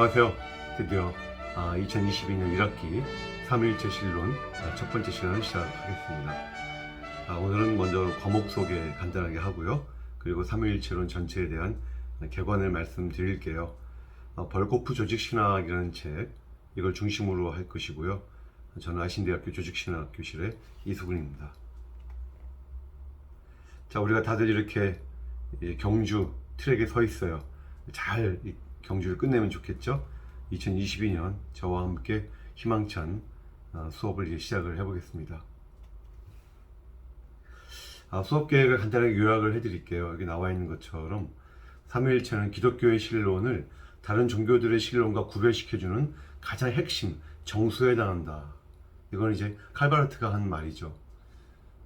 안녕하세요. 드디어 2022년 1학기 3일째 실론 첫 번째 실론을 시작하겠습니다. 오늘은 먼저 과목 소개 간단하게 하고요. 그리고 3일체론 전체에 대한 개관을 말씀드릴게요. 벌코프 조직신학이라는 책, 이걸 중심으로 할 것이고요. 저는 아신대학교 조직신학 교실의 이수근입니다. 자, 우리가 다들 이렇게 경주 트랙에 서 있어요. 잘 경주를 끝내면 좋겠죠? 2022년 저와 함께 희망찬 수업을 이제 시작을 해보겠습니다. 수업 계획을 간단하게 요약을 해드릴게요. 여기 나와 있는 것처럼 3일체는 기독교의 신론을 다른 종교들의 신론과 구별시켜주는 가장 핵심, 정수에 해당한다. 이건 이제 칼바르트가 한 말이죠.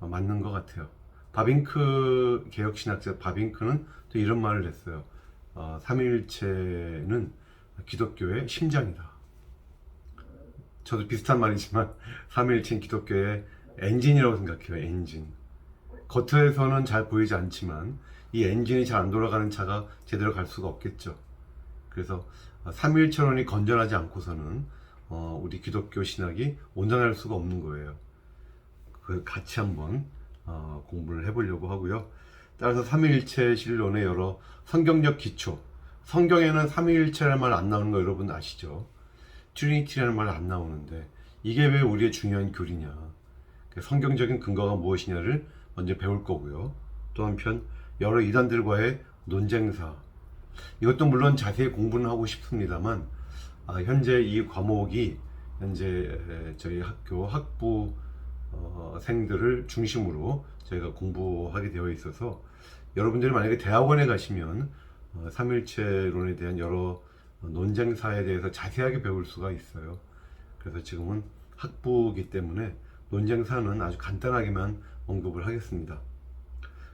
맞는 것 같아요. 바빙크 개혁신학자 바빙크는 또 이런 말을 했어요. 삼위일체는 기독교의 심장이다. 저도 비슷한 말이지만 삼위일체는 기독교의 엔진이라고 생각해요. 엔진. 겉에서는 잘 보이지 않지만 이 엔진이 잘 안 돌아가는 차가 제대로 갈 수가 없겠죠. 그래서 삼위일체론이 건전하지 않고서는 우리 기독교 신학이 온전할 수가 없는 거예요. 그 같이 한번 공부를 해보려고 하고요. 따라서 삼위일체 신론의 여러 성경적 기초, 성경에는 삼위일체라는 말 안 나오는 거 여러분 아시죠? 트리니티라는 말 안 나오는데 이게 왜 우리의 중요한 교리냐? 성경적인 근거가 무엇이냐를 먼저 배울 거고요. 또 한편 여러 이단들과의 논쟁사, 이것도 물론 자세히 공부는 하고 싶습니다만 현재 이 과목이 현재 저희 학교 학부 생들을 중심으로 저희가 공부하게 되어 있어서 여러분들이 만약에 대학원에 가시면 삼일체론에 대한 여러 논쟁사에 대해서 자세하게 배울 수가 있어요. 그래서 지금은 학부이기 때문에 논쟁사는 아주 간단하게만 언급을 하겠습니다.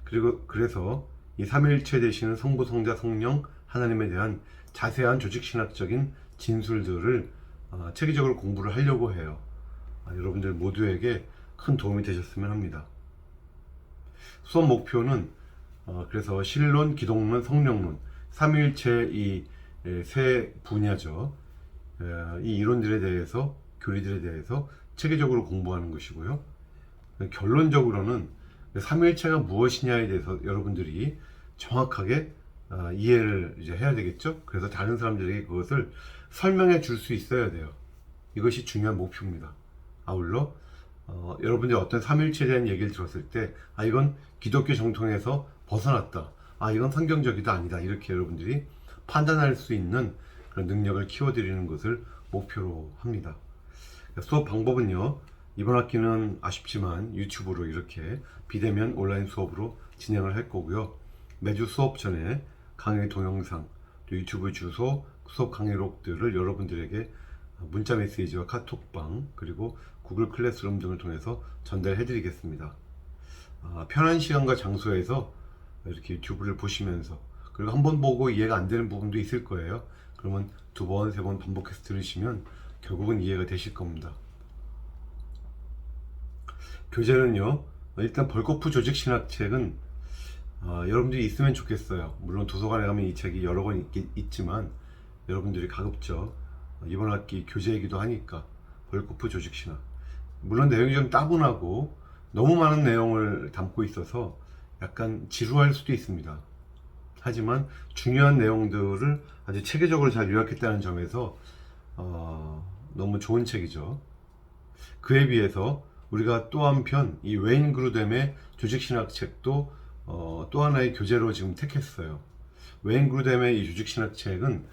그래서 이 삼일체 되시는 성부, 성자, 성령, 하나님에 대한 자세한 조직신학적인 진술들을 체계적으로 공부를 하려고 해요. 여러분들 모두에게 큰 도움이 되셨으면 합니다. 수업 목표는 그래서 신론, 기독론, 성령론, 삼위일체 이 세 분야죠. 이 이론들에 대해서, 교리들에 대해서 체계적으로 공부하는 것이고요. 결론적으로는 삼위일체가 무엇이냐에 대해서 여러분들이 정확하게 이해를 이제 해야 되겠죠. 그래서 다른 사람들에게 그것을 설명해 줄 수 있어야 돼요. 이것이 중요한 목표입니다. 아울러 여러분들이 어떤 삼위일체에 대한 얘기를 들었을 때 이건 기독교 정통에서 벗어났다, 이건 성경적이다, 아니다, 이렇게 여러분들이 판단할 수 있는 그런 능력을 키워드리는 것을 목표로 합니다. 수업 방법은요, 이번 학기는 아쉽지만 유튜브로 이렇게 비대면 온라인 수업으로 진행을 할 거고요. 매주 수업 전에 강의 동영상, 또 유튜브 주소, 수업 강의록들을 여러분들에게 문자 메시지와 카톡방, 그리고 구글 클래스룸 등을 통해서 전달해 드리겠습니다. 편한 시간과 장소에서 이렇게 유튜브를 보시면서, 그리고 한 번 보고 이해가 안 되는 부분도 있을 거예요. 그러면 두 번, 세 번 반복해서 들으시면 결국은 이해가 되실 겁니다. 교재는요, 일단 벌코프 조직신학책은 여러분들이 있으면 좋겠어요. 물론 도서관에 가면 이 책이 여러 권 있지만 여러분들이 가급적 이번 학기 교재이기도 하니까 벌코프 조직신학, 물론 내용이 좀 따분하고 너무 많은 내용을 담고 있어서 약간 지루할 수도 있습니다. 하지만 중요한 내용들을 아주 체계적으로 잘 요약했다는 점에서 너무 좋은 책이죠. 그에 비해서 우리가 또 한편 이 웨인 그루뎀의 조직신학 책도 또 하나의 교재로 지금 택했어요. 웨인 그루뎀의 이 조직신학 책은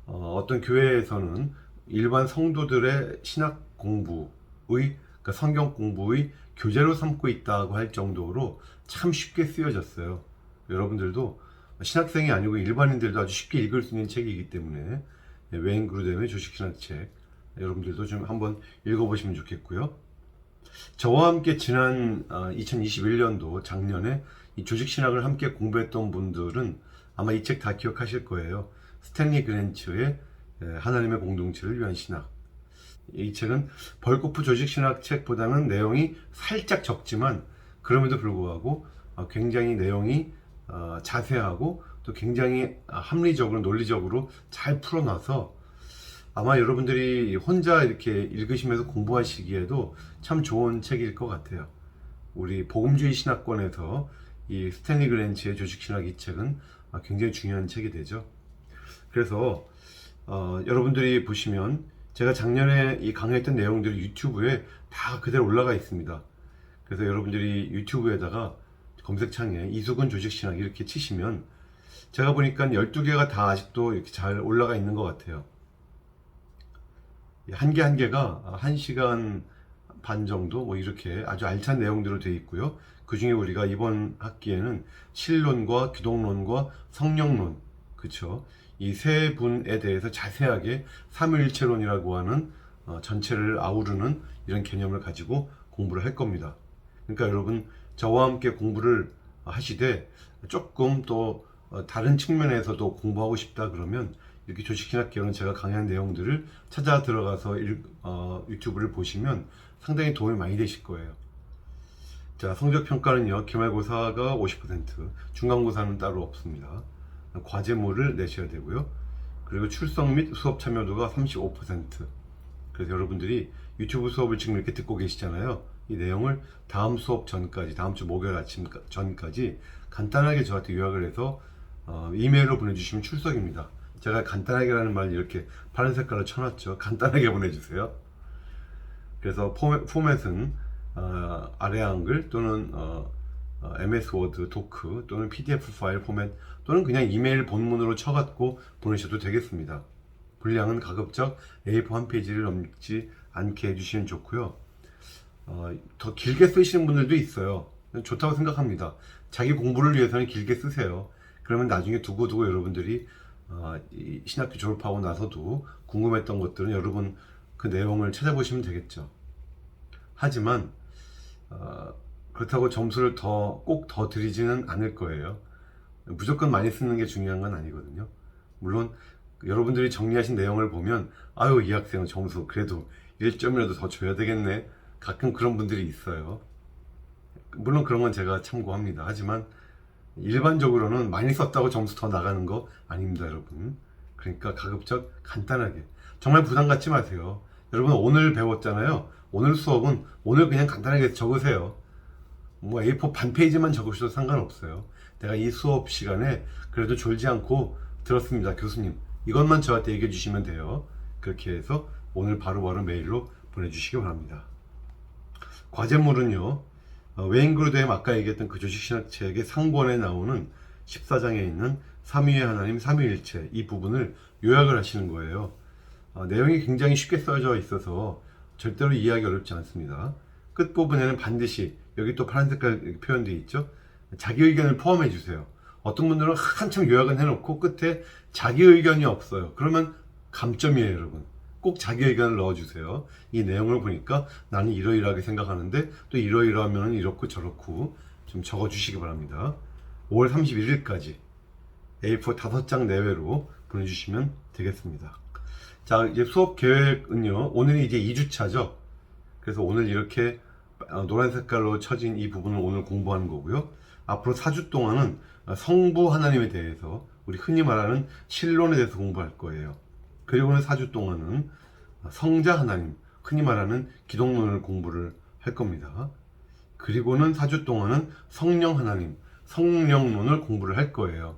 어떤 교회에서는 일반 성도들의 신학 공부의, 그러니까 성경 공부의 교재로 삼고 있다고 할 정도로 참 쉽게 쓰여졌어요. 여러분들도 신학생이 아니고 일반인들도 아주 쉽게 읽을 수 있는 책이기 때문에 웨인 그루뎀의 조직신학 책, 여러분들도 좀 한번 읽어보시면 좋겠고요. 저와 함께 지난 2021년도 작년에 이 조직신학을 함께 공부했던 분들은 아마 이 책 다 기억하실 거예요. 스탠리 그랜츠의 하나님의 공동체를 위한 신학. 이 책은 벌코프 조직신학 책보다는 내용이 살짝 적지만 그럼에도 불구하고 굉장히 내용이 자세하고 또 굉장히 합리적으로, 논리적으로 잘 풀어놔서 아마 여러분들이 혼자 이렇게 읽으시면서 공부하시기에도 참 좋은 책일 것 같아요. 우리 복음주의 신학권에서 이 스탠리 그랜치의 조직신학 이 책은 굉장히 중요한 책이 되죠. 그래서 여러분들이 보시면 제가 작년에 이 강의했던 내용들이 유튜브에 다 그대로 올라가 있습니다. 그래서 여러분들이 유튜브에다가 검색창에 이수근 조직신학 이렇게 치시면 제가 보니까 12개가 다 아직도 이렇게 잘 올라가 있는 것 같아요. 한 개 한 개가 1시간 반 정도 뭐 이렇게 아주 알찬 내용들로 되어 있고요. 그 중에 우리가 이번 학기에는 신론과 기독론과 성령론, 그쵸? 이 세 분에 대해서 자세하게 삼위일체론이라고 하는 전체를 아우르는 이런 개념을 가지고 공부를 할 겁니다. 그러니까 여러분 저와 함께 공부를 하시되 조금 또 다른 측면에서도 공부하고 싶다 그러면 이렇게 조직신학계는 제가 강의한 내용들을 찾아 들어가서 유튜브를 보시면 상당히 도움이 많이 되실 거예요. 자, 성적평가는요, 기말고사가 50%, 중간고사는 따로 없습니다. 과제물을 내셔야 되고요. 그리고 출석 및 수업 참여도가 35%. 그래서 여러분들이 유튜브 수업을 지금 이렇게 듣고 계시잖아요. 이 내용을 다음 수업 전까지, 다음 주 목요일 아침 전까지 간단하게 저한테 요약을 해서 이메일로 보내주시면 출석입니다. 제가 간단하게라는 말 이렇게 파란 색깔로 쳐놨죠. 간단하게 보내주세요. 그래서 포맷은 아래 한글 또는 MS 워드, 도크 또는 PDF 파일 포맷 또는 그냥 이메일 본문으로 쳐갖고 보내셔도 되겠습니다. 분량은 가급적 A4 한 페이지를 넘지 않게 해주시면 좋고요. 더 길게 쓰시는 분들도 있어요. 좋다고 생각합니다. 자기 공부를 위해서는 길게 쓰세요. 그러면 나중에 두고두고 여러분들이 이 신학교 졸업하고 나서도 궁금했던 것들은 여러분 그 내용을 찾아보시면 되겠죠. 하지만 그렇다고 점수를 꼭 더 드리지는 않을 거예요. 무조건 많이 쓰는 게 중요한 건 아니거든요. 물론 여러분들이 정리하신 내용을 보면 아유, 이 학생은 점수 그래도 1점이라도 더 줘야 되겠네, 가끔 그런 분들이 있어요. 물론 그런 건 제가 참고합니다. 하지만 일반적으로는 많이 썼다고 점수 더 나가는 거 아닙니다, 여러분. 그러니까 가급적 간단하게, 정말 부담 갖지 마세요. 여러분 오늘 배웠잖아요. 오늘 수업은 오늘 그냥 간단하게 적으세요. 뭐 A4 반 페이지만 적으셔도 상관없어요. 내가 이 수업 시간에 그래도 졸지 않고 들었습니다, 교수님. 이것만 저한테 얘기해 주시면 돼요. 그렇게 해서 오늘 바로바로 메일로 보내주시기 바랍니다. 과제물은요, 웨인그루드의 아까 얘기했던 그 조직신학책의 상본에 나오는 14장에 있는 삼위의 하나님, 삼위일체 이 부분을 요약을 하시는 거예요. 내용이 굉장히 쉽게 써져 있어서 절대로 이해하기 어렵지 않습니다. 끝부분에는 반드시, 여기 또 파란 색깔 표현되어 있죠? 자기 의견을 포함해 주세요. 어떤 분들은 한참 요약은 해놓고 끝에 자기 의견이 없어요. 그러면 감점이에요, 여러분. 꼭 자기 의견을 넣어주세요. 이 내용을 보니까 나는 이러이러하게 생각하는데 또 이러이러하면 이렇고 저렇고 좀 적어주시기 바랍니다. 5월 31일까지 A4 5장 내외로 보내주시면 되겠습니다. 자, 이제 수업 계획은요, 오늘이 이제 2주차죠. 그래서 오늘 이렇게 노란 색깔로 쳐진 이 부분을 오늘 공부하는 거고요. 앞으로 4주 동안은 성부 하나님에 대해서, 우리 흔히 말하는 신론에 대해서 공부할 거예요. 그리고는 4주 동안은 성자 하나님, 흔히 말하는 기독론을 공부를 할 겁니다. 그리고는 4주 동안은 성령 하나님, 성령론을 공부를 할 거예요.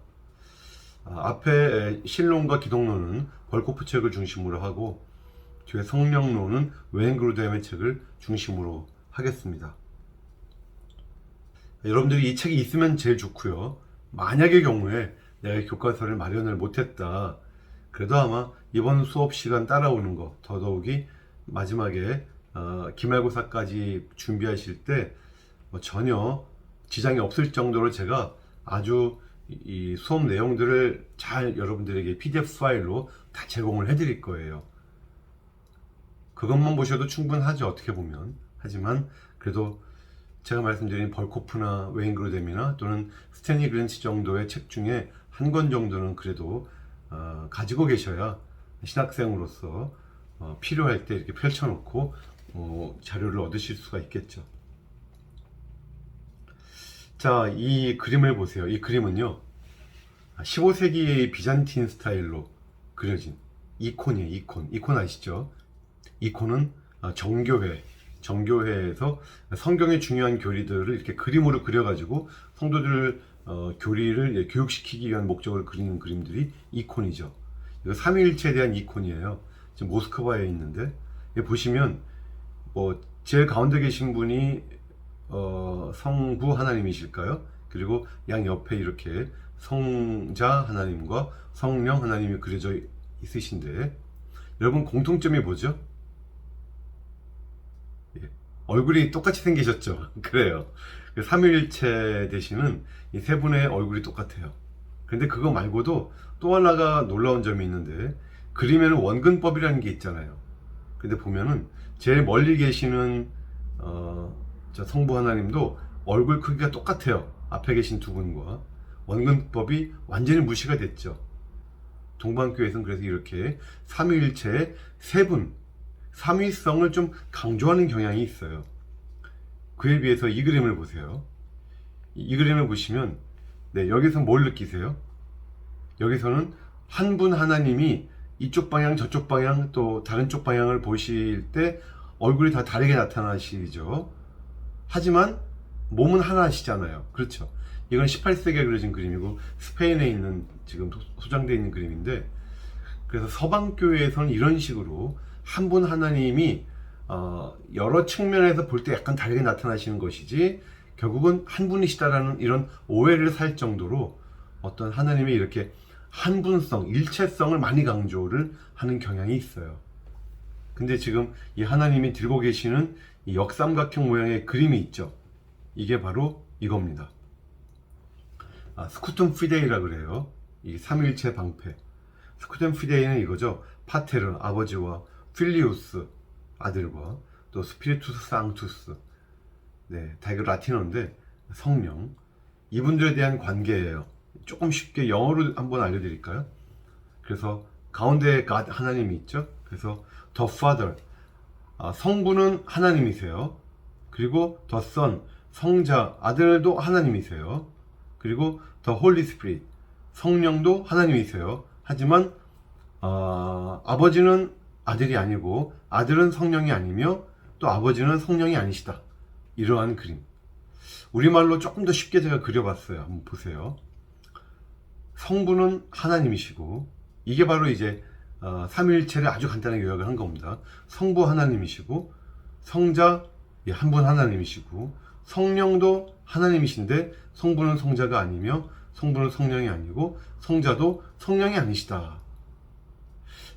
앞에 신론과 기독론은 벌코프 책을 중심으로 하고 뒤에 성령론은 웨인그루드의 책을 중심으로 하겠습니다. 여러분들이 이 책이 있으면 제일 좋고요. 만약의 경우에 내가 교과서를 마련을 못했다, 그래도 아마 이번 수업 시간 따라오는 거, 더더욱이 마지막에 기말고사까지 준비하실 때 전혀 지장이 없을 정도로 제가 아주 이 수업 내용들을 잘 여러분들에게 PDF 파일로 다 제공을 해드릴 거예요. 그것만 보셔도 충분하죠, 어떻게 보면. 하지만 그래도 제가 말씀드린 벌코프나 웨인그루뎀이나 또는 스탠리 그랜치 정도의 책 중에 한 권 정도는 그래도 가지고 계셔야 신학생으로서 필요할 때 이렇게 펼쳐놓고 자료를 얻으실 수가 있겠죠. 자, 이 그림을 보세요. 이 그림은요, 15세기의 비잔틴 스타일로 그려진, 이콘이에요. 이콘 아시죠? 이콘은 정교회에서 성경의 중요한 교리들을 이렇게 그림으로 그려가지고 성도들 교리를 교육시키기 위한 목적을 그리는 그림들이 이콘이죠. 이거 삼위일체에 대한 이콘이에요. 지금 모스크바에 있는데 보시면 뭐 제일 가운데 계신 분이 성부 하나님이실까요? 그리고 양 옆에 이렇게 성자 하나님과 성령 하나님이 그려져 있으신데 여러분 공통점이 뭐죠? 예, 얼굴이 똑같이 생기셨죠? 그래요. 삼위일체 되시는 이 세 분의 얼굴이 똑같아요. 근데 그거 말고도 또 하나가 놀라운 점이 있는데 그림에는 원근법이라는 게 있잖아요. 근데 보면은 제일 멀리 계시는 저 성부 하나님도 얼굴 크기가 똑같아요. 앞에 계신 두 분과 원근법이 완전히 무시가 됐죠. 동방교회에서는 그래서 이렇게 삼위일체의 세 분, 삼위성을 좀 강조하는 경향이 있어요. 그에 비해서 이 그림을 보세요. 이 그림을 보시면 네, 여기서 뭘 느끼세요? 여기서는 한 분 하나님이 이쪽 방향 저쪽 방향 또 다른 쪽 방향을 보실 때 얼굴이 다 다르게 나타나시죠. 하지만 몸은 하나시잖아요. 그렇죠. 이건 18세기에 그려진 그림이고 스페인에 있는 지금 소장되어 있는 그림인데 그래서 서방교회에서는 이런 식으로 한 분 하나님이 여러 측면에서 볼 때 약간 다르게 나타나시는 것이지 결국은 한 분이시다라는 이런 오해를 살 정도로 어떤 하나님의 이렇게 한분성, 일체성을 많이 강조를 하는 경향이 있어요. 근데 지금 이 하나님이 들고 계시는 이 역삼각형 모양의 그림이 있죠. 이게 바로 이겁니다. 스쿠툼 피데이라 그래요. 이 삼일체 방패. 스쿠툼 피데이는 이거죠. 파테르 아버지와 필리우스 아들과 또 스피리투스 상투스. 네, 다 이거 라틴어인데 성령. 이분들에 대한 관계예요. 조금 쉽게 영어로 한번 알려드릴까요? 그래서 가운데에 God 하나님이 있죠. 그래서 The Father 성부는 하나님이세요. 그리고 The Son 성자 아들도 하나님이세요. 그리고 The Holy Spirit 성령도 하나님이세요. 하지만 아버지는 아들이 아니고 아들은 성령이 아니며 또 아버지는 성령이 아니시다. 이러한 그림. 우리말로 조금 더 쉽게 제가 그려봤어요. 한번 보세요. 성부는 하나님이시고 이게 바로 이제 삼위일체를 아주 간단하게 요약을 한 겁니다. 성부 하나님이시고 성자 한 분 하나님이시고 성령도 하나님이신데 성부는 성자가 아니며 성부는 성령이 아니고 성자도 성령이 아니시다.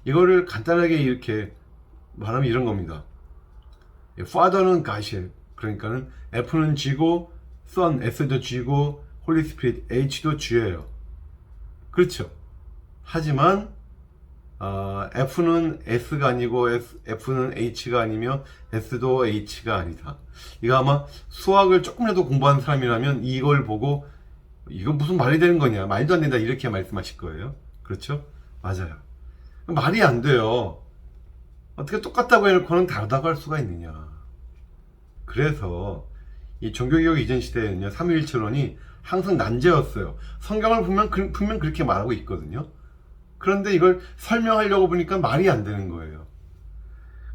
이거를 간단하게 이렇게 말하면 이런 겁니다. Father는 God이에요. 그러니까는 F는 G고 Son S도 G고 Holy Spirit H도 G예요. 그렇죠. 하지만 F는 S가 아니고 F는 H가 아니며 S도 H가 아니다. 이거 아마 수학을 조금이라도 공부한 사람이라면 이걸 보고 이건 무슨 말이 되는 거냐, 말도 안 된다 이렇게 말씀하실 거예요. 그렇죠? 맞아요. 말이 안 돼요. 어떻게 똑같다고 해놓고는 다르다고 할 수가 있느냐. 그래서 이 종교개혁 이전 시대에는요, 삼위일체론이 항상 난제였어요. 성경을 보면 분명 그렇게 말하고 있거든요. 그런데 이걸 설명하려고 보니까 말이 안 되는 거예요.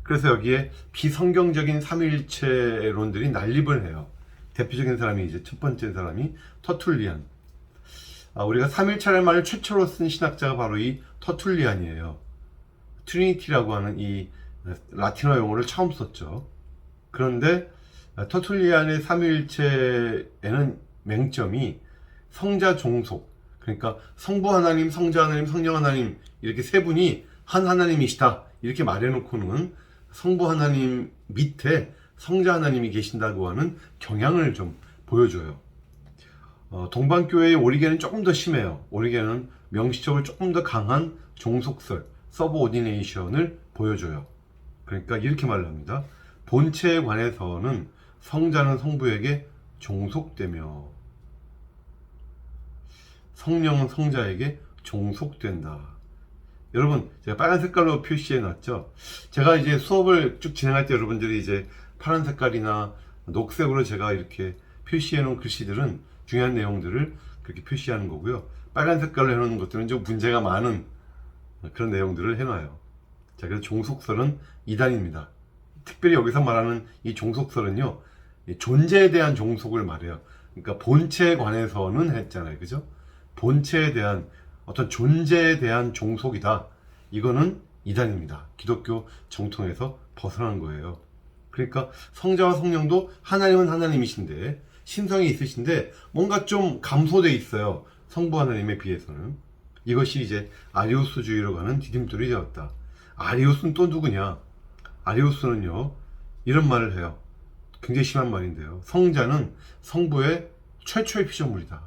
그래서 여기에 비성경적인 삼위일체론들이 난립을 해요. 대표적인 사람이 이제 첫 번째 사람이 터툴리안. 우리가 삼위일체라는 말을 최초로 쓴 신학자가 바로 이 터툴리안이에요. 트리니티라고 하는 이 라틴어 용어를 처음 썼죠. 그런데 터툴리안의 삼위일체에는 맹점이 성자 종속, 그러니까 성부 하나님, 성자 하나님, 성령 하나님 이렇게 세 분이 한 하나님이시다 이렇게 말해놓고는 성부 하나님 밑에 성자 하나님이 계신다고 하는 경향을 좀 보여줘요. 동방교회의 오리겐은 조금 더 심해요. 오리겐은 명시적으로 조금 더 강한 종속설, 서브오디네이션을 보여줘요. 그러니까 이렇게 말을 합니다. 본체에 관해서는 성자는 성부에게 종속되며 성령은 성자에게 종속된다. 여러분, 제가 빨간 색깔로 표시해 놨죠. 제가 이제 수업을 쭉 진행할 때 여러분들이 이제 파란 색깔이나 녹색으로 제가 이렇게 표시해 놓은 글씨들은 중요한 내용들을 그렇게 표시하는 거고요. 빨간 색깔로 해 놓은 것들은 좀 문제가 많은 그런 내용들을 해놔요. 자, 그래서 종속설은 이단입니다. 특별히 여기서 말하는 이 종속설은요, 이 존재에 대한 종속을 말해요. 그러니까 본체에 관해서는 했잖아요. 그죠? 본체에 대한 어떤 존재에 대한 종속이다. 이거는 이단입니다. 기독교 정통에서 벗어난 거예요. 그러니까 성자와 성령도 하나님은 하나님이신데 신성이 있으신데 뭔가 좀 감소돼 있어요. 성부 하나님에 비해서는. 이것이 이제 아리우스주의로 가는 디딤돌이 되었다. 아리우스는 또 누구냐? 아리우스는요, 이런 말을 해요. 굉장히 심한 말인데요. 성자는 성부의 최초의 피조물이다.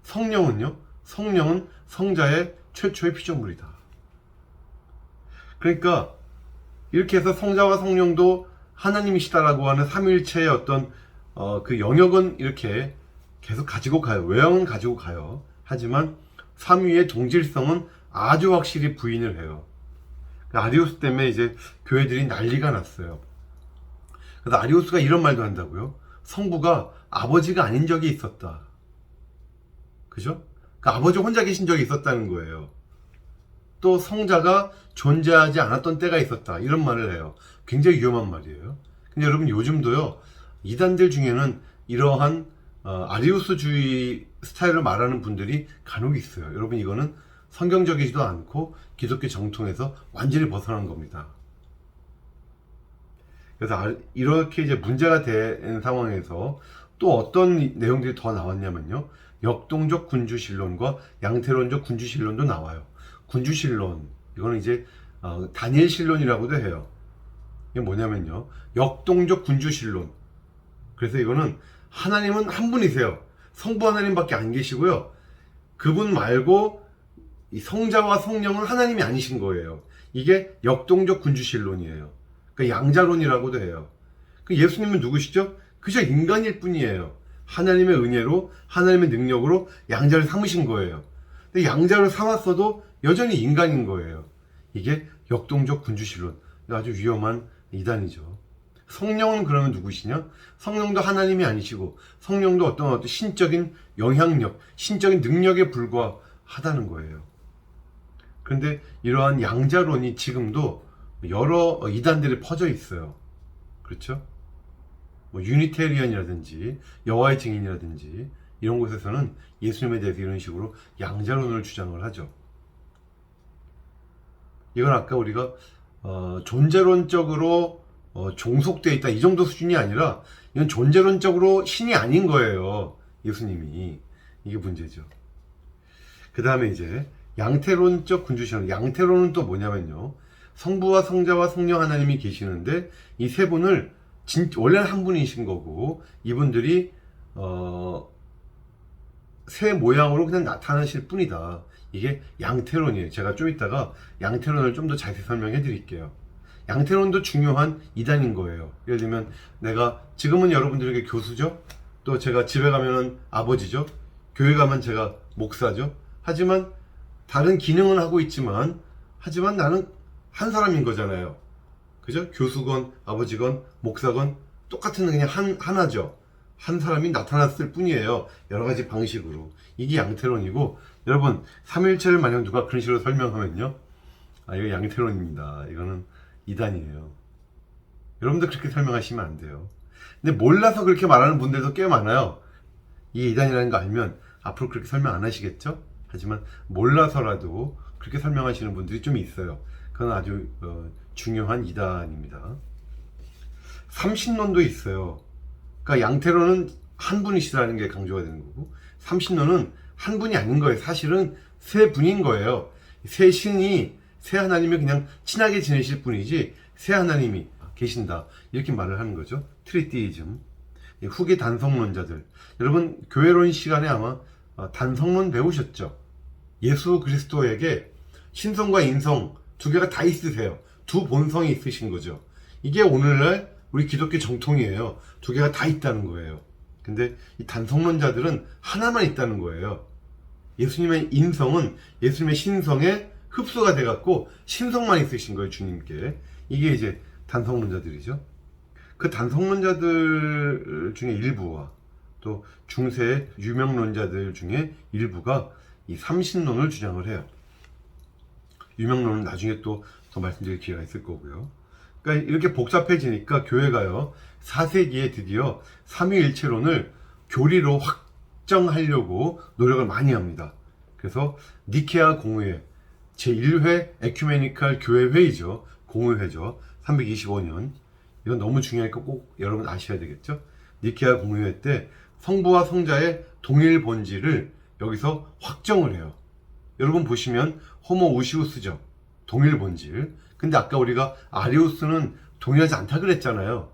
성령은요, 성령은 성자의 최초의 피조물이다. 그러니까 이렇게 해서 성자와 성령도 하나님이시다라고 하는 삼위일체의 어떤 그 영역은 이렇게 계속 가지고 가요. 외형은 가지고 가요. 하지만 삼위의 동질성은 아주 확실히 부인을 해요. 아리우스 때문에 이제 교회들이 난리가 났어요. 그래서 아리우스가 이런 말도 한다고요. 성부가 아버지가 아닌 적이 있었다. 그죠? 그러니까 아버지 혼자 계신 적이 있었다는 거예요. 또 성자가 존재하지 않았던 때가 있었다. 이런 말을 해요. 굉장히 위험한 말이에요. 근데 여러분 요즘도요, 이단들 중에는 이러한 아리우스주의 스타일을 말하는 분들이 간혹 있어요. 여러분 이거는 성경적이지도 않고 기독교 정통에서 완전히 벗어난 겁니다. 그래서 이렇게 이제 문제가 된 상황에서 또 어떤 내용들이 더 나왔냐면요. 역동적 군주신론과 양태론적 군주신론도 나와요. 군주신론, 이거는 이제 다니엘 신론이라고도 해요. 이게 뭐냐면요. 역동적 군주신론. 그래서 이거는 하나님은 한 분이세요. 성부 하나님밖에 안 계시고요. 그분 말고 이 성자와 성령은 하나님이 아니신 거예요. 이게 역동적 군주신론이에요. 그러니까 양자론이라고도 해요. 그 예수님은 누구시죠? 그저 인간일 뿐이에요. 하나님의 은혜로, 하나님의 능력으로 양자를 삼으신 거예요. 근데 양자를 삼았어도 여전히 인간인 거예요. 이게 역동적 군주신론. 아주 위험한 이단이죠. 성령은 그러면 누구시냐? 성령도 하나님이 아니시고 성령도 어떤 신적인 영향력, 신적인 능력에 불과하다는 거예요. 그런데 이러한 양자론이 지금도 여러 이단들이 퍼져 있어요. 그렇죠? 뭐 유니테리언이라든지 여호와의 증인이라든지 이런 곳에서는 예수님에 대해서 이런 식으로 양자론을 주장을 하죠. 이건 아까 우리가 존재론적으로 종속되어 있다 이 정도 수준이 아니라 이건 존재론적으로 신이 아닌 거예요. 예수님이. 이게 문제죠. 그 다음에 이제 양태론적 군주신론. 양태론은 또 뭐냐면요. 성부와 성자와 성령 하나님이 계시는데 이 세 분을 원래는 한 분이신 거고 이분들이 새 모양으로 그냥 나타나실 뿐이다. 이게 양태론이에요. 제가 좀 이따가 양태론을 좀 더 자세히 설명해 드릴게요. 양태론도 중요한 이단인 거예요. 예를 들면 내가 지금은 여러분들에게 교수죠. 또 제가 집에 가면은 아버지죠. 교회 가면 제가 목사죠. 하지만 다른 기능은 하고 있지만 하지만 나는 한 사람인 거잖아요. 그죠? 교수건 아버지건 목사건 똑같은 그냥 하나죠. 한 사람이 나타났을 뿐이에요. 여러 가지 방식으로. 이게 양태론이고 여러분 삼일체를 만약 누가 그런 식으로 설명하면요. 이거 양태론입니다. 이거는 이단이에요. 여러분들 그렇게 설명하시면 안 돼요. 근데 몰라서 그렇게 말하는 분들도 꽤 많아요. 이게 이단이라는 거 알면 앞으로 그렇게 설명 안 하시겠죠? 하지만 몰라서라도 그렇게 설명하시는 분들이 좀 있어요. 그건 아주 중요한 이단입니다. 삼신론도 있어요. 그러니까 양태론은 한 분이시라는 게 강조가 되는 거고 삼신론은 한 분이 아닌 거예요. 사실은 세 분인 거예요. 세 신이 세 하나님이 그냥 친하게 지내실 뿐이지 세 하나님이 계신다. 이렇게 말을 하는 거죠. 트리티이즘. 후기 단성론자들. 여러분 교회론 시간에 아마 단성론 배우셨죠? 예수 그리스도에게 신성과 인성 두 개가 다 있으세요. 두 본성이 있으신 거죠. 이게 오늘날 우리 기독교 정통이에요. 두 개가 다 있다는 거예요. 근데 이 단성론자들은 하나만 있다는 거예요. 예수님의 인성은 예수님의 신성에 흡수가 돼갖고 신성만 있으신 거예요. 주님께. 이게 이제 단성론자들이죠. 그 단성론자들 중에 일부와 또 중세 유명론자들 중에 일부가 이 삼신론을 주장을 해요. 유명론은 나중에 또 더 말씀드릴 기회가 있을 거고요. 그러니까 이렇게 복잡해지니까 교회가요 4세기에 드디어 삼위일체론을 교리로 확정하려고 노력을 많이 합니다. 그래서 니케아 공의회 제1회 에큐메니칼 교회 회의죠. 공의회죠. 325년. 이건 너무 중요하니까 꼭 여러분 아셔야 되겠죠. 니케아 공의회 때 성부와 성자의 동일 본질을 여기서 확정을 해요. 여러분 보시면 호모우시우스죠. 동일 본질. 근데 아까 우리가 아리우스는 동일하지 않다 그랬잖아요.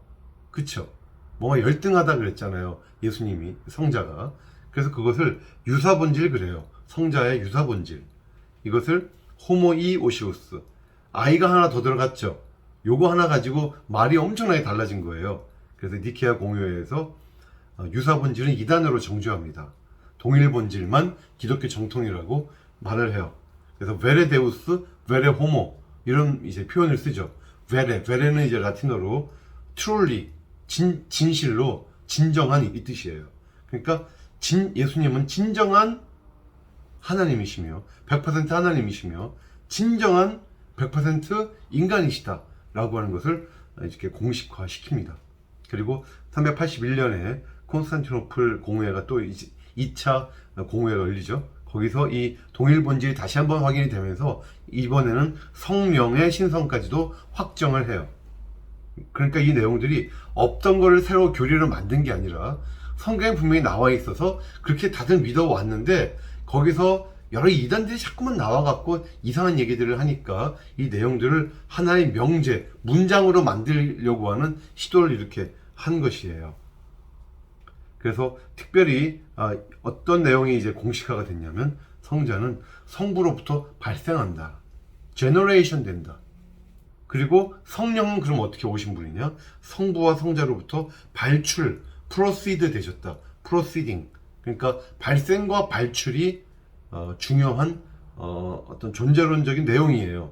그쵸? 뭔가 열등하다 그랬잖아요. 예수님이, 성자가. 그래서 그것을 유사본질 그래요. 성자의 유사본질. 이것을 호모이오시우스. 아이가 하나 더 들어갔죠. 요거 하나 가지고 말이 엄청나게 달라진 거예요. 그래서 니케아 공의회에서 유사본질은 이단으로 정죄합니다. 동일 본질만 기독교 정통이라고 말을 해요. 그래서 베레데우스, 베레호모 이런 이제 표현을 쓰죠. 베레는 이제 라틴어로 truly 진실로 진정한 이 뜻이에요. 그러니까 예수님은 진정한 하나님이시며 100% 하나님이시며 진정한 100% 인간이시다라고 하는 것을 이렇게 공식화 시킵니다. 그리고 381년에 콘스탄티노플 공회가 또 2차 공회가 열리죠. 거기서 이 동일 본질이 다시 한번 확인이 되면서 이번에는 성령의 신성까지도 확정을 해요. 그러니까 이 내용들이 없던 거를 새로 교리를 만든 게 아니라 성경에 분명히 나와 있어서 그렇게 다들 믿어왔는데 거기서 여러 이단들이 자꾸만 나와갖고 이상한 얘기들을 하니까 이 내용들을 하나의 명제, 문장으로 만들려고 하는 시도를 이렇게 한 것이에요. 그래서 특별히 어떤 내용이 이제 공식화가 됐냐면 성자는 성부로부터 발생한다. 제너레이션 된다. 그리고 성령은 그럼 어떻게 오신 분이냐? 성부와 성자로부터 발출, 프로시드 되셨다. 프로시딩. 그러니까 발생과 발출이 중요한 어떤 존재론적인 내용이에요.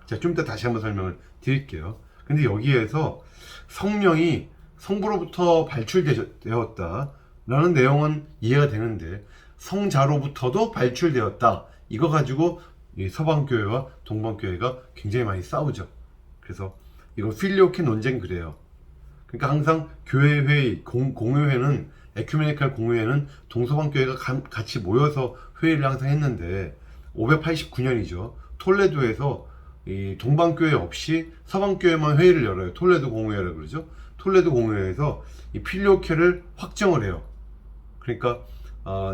자, 좀 이따 다시 한번 설명을 드릴게요. 근데 여기에서 성령이 성부로부터 발출되었다 라는 내용은 이해가 되는데 성자로부터도 발출되었다 이거 가지고 이 서방교회와 동방교회가 굉장히 많이 싸우죠. 그래서 이거 필리오케 논쟁 그래요. 그러니까 항상 교회 회의, 공회회는 에큐메니칼 공회회는 동서방교회가 같이 모여서 회의를 항상 했는데 589년이죠. 톨레도에서 이 동방교회 없이 서방교회만 회의를 열어요. 톨레도 공회회라고 그러죠. 톨레도 공회에서 이 필리오케를 확정을 해요. 그러니까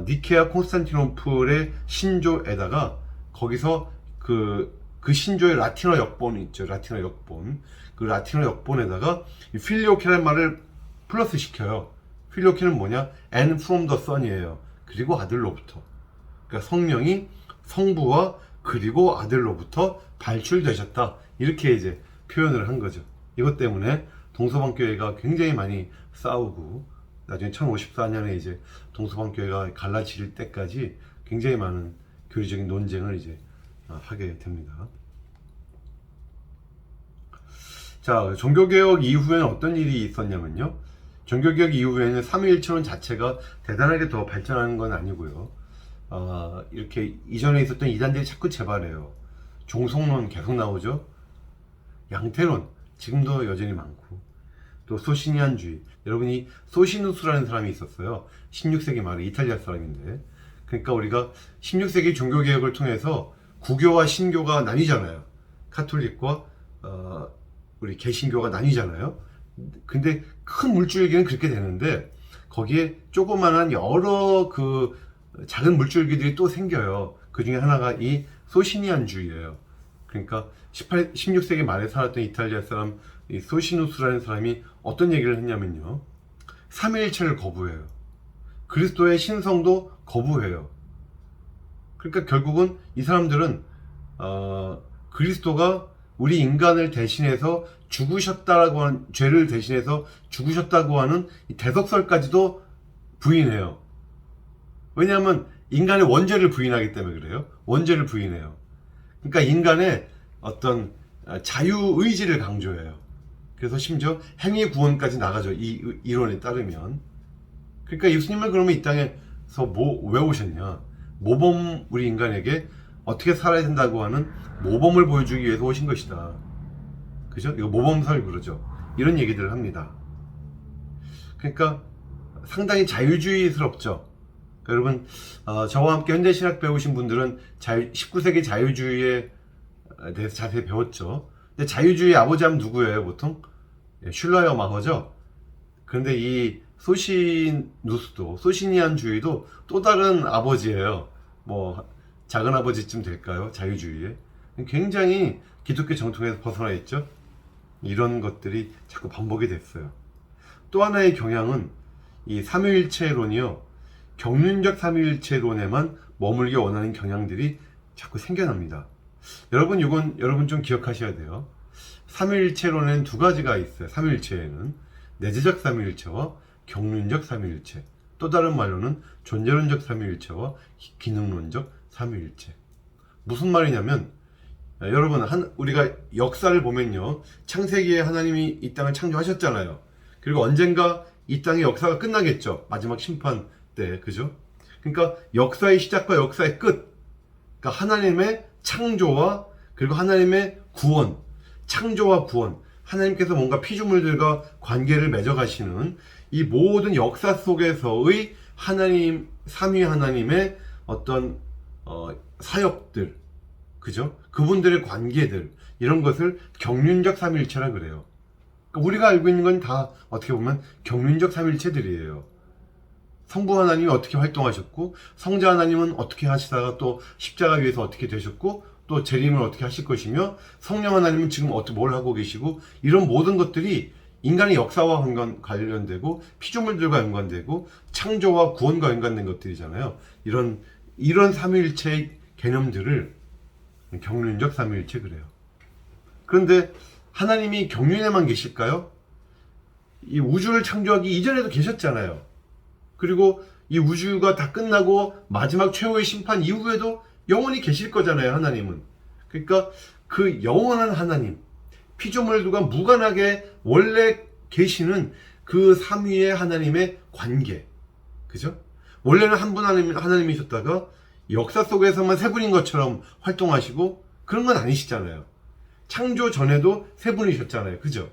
니케아 콘스탄티노플의 신조에다가 거기서 그 신조의 라틴어 역본 있죠. 라틴어 역본. 그 라틴어 역본에다가 이 필리오케라는 말을 플러스 시켜요. 필리오케는 뭐냐? And from the Son이에요. 그리고 아들로부터. 그러니까 성령이 성부와 그리고 아들로부터 발출되셨다. 이렇게 이제 표현을 한 거죠. 이것 때문에 동서방교회가 굉장히 많이 싸우고 나중에 1054년에 이제 동서방교회가 갈라질 때까지 굉장히 많은 교리적인 논쟁을 이제 하게 됩니다. 자, 종교개혁 이후에는 어떤 일이 있었냐면요. 종교개혁 이후에는 삼위일체론 자체가 대단하게 더 발전하는 건 아니고요. 이렇게 이전에 있었던 이단들이 자꾸 재발해요. 종속론 계속 나오죠. 양태론 지금도 여전히 많고 또 소시니안주의. 여러분이 소시누스라는 사람이 있었어요. 16세기 말에 이탈리아 사람인데 그러니까 우리가 16세기 종교개혁을 통해서 구교와 신교가 나뉘잖아요. 카톨릭과 우리 개신교가 나뉘잖아요. 근데 큰 물줄기는 그렇게 되는데 거기에 조그만한 여러 그 작은 물줄기들이 또 생겨요. 그 중에 하나가 이 소시니안주의예요. 그러니까 16세기 말에 살았던 이탈리아 사람 이 소시누스라는 사람이 어떤 얘기를 했냐면요. 삼위일체를 거부해요. 그리스도의 신성도 거부해요. 그러니까 결국은 이 사람들은 그리스도가 우리 인간을 대신해서 죽으셨다라고 하는 죄를 대신해서 죽으셨다고 하는 이 대속설까지도 부인해요. 왜냐하면 인간의 원죄를 부인하기 때문에 그래요. 원죄를 부인해요. 그러니까 인간의 어떤 자유의지를 강조해요. 그래서 심지어 행위 구원까지 나가죠. 이 이론에 따르면. 그러니까 예수님은 그러면 이 땅에서 왜 오셨냐? 모범 우리 인간에게 어떻게 살아야 된다고 하는 모범을 보여주기 위해서 오신 것이다. 그죠? 이거 모범설 그러죠. 이런 얘기들을 합니다. 그러니까 상당히 자유주의스럽죠. 그러니까 여러분, 저와 함께 현대신학 배우신 분들은 19세기 자유주의에 대해서 자세히 배웠죠. 근데 자유주의 아버지 하면 누구예요, 보통? 슐러여 마허죠. 그런데 이 소시누스도, 소시니안주의도 또 다른 아버지예요. 뭐 작은 아버지쯤 될까요? 자유주의에. 굉장히 기독교 정통에서 벗어나 있죠. 이런 것들이 자꾸 반복이 됐어요. 또 하나의 경향은 이 삼위일체론이요, 경륜적 삼위일체론에만 머물기 원하는 경향들이 자꾸 생겨납니다. 여러분 좀 기억하셔야 돼요. 삼위일체론에는 두 가지가 있어요. 삼위일체에는 내재적 삼위일체와 경륜적 삼위일체, 또 다른 말로는 존재론적 삼위일체와 기능론적 삼위일체. 무슨 말이냐면, 여러분, 우리가 역사를 보면요, 창세기에 하나님이 이 땅을 창조하셨잖아요. 그리고 언젠가 이 땅의 역사가 끝나겠죠. 마지막 심판 때, 그죠? 그러니까 역사의 시작과 역사의 끝, 그러니까 하나님의 창조와 그리고 하나님의 구원, 창조와 구원, 하나님께서 뭔가 피조물들과 관계를 맺어가시는 이 모든 역사 속에서의 하나님, 삼위 하나님의 어떤 사역들, 그죠? 그분들의 관계들, 이런 것을 경륜적 삼위일체라 그래요. 그러니까 우리가 알고 있는 건 다 어떻게 보면 경륜적 삼위일체들이에요. 성부 하나님이 어떻게 활동하셨고, 성자 하나님은 어떻게 하시다가 또 십자가 위에서 어떻게 되셨고, 또 재림을 어떻게 하실 것이며, 성령 하나님은 지금 어떻게 뭘 하고 계시고, 이런 모든 것들이 인간의 역사와 관련되고 피조물들과 연관되고 창조와 구원과 연관된 것들이잖아요. 이런 삼위일체의 개념들을 경륜적 삼위일체 그래요. 그런데 하나님이 경륜에만 계실까요? 이 우주를 창조하기 이전에도 계셨잖아요. 그리고 이 우주가 다 끝나고 마지막 최후의 심판 이후에도 영원히 계실 거잖아요, 하나님은. 그러니까 그 영원한 하나님, 피조물들과 무관하게 원래 계시는 그 삼위의 하나님의 관계, 그죠? 원래는 한 분 하나님이셨다가 역사 속에서만 세 분인 것처럼 활동하시고 그런 건 아니시잖아요. 창조 전에도 세 분이셨잖아요, 그죠?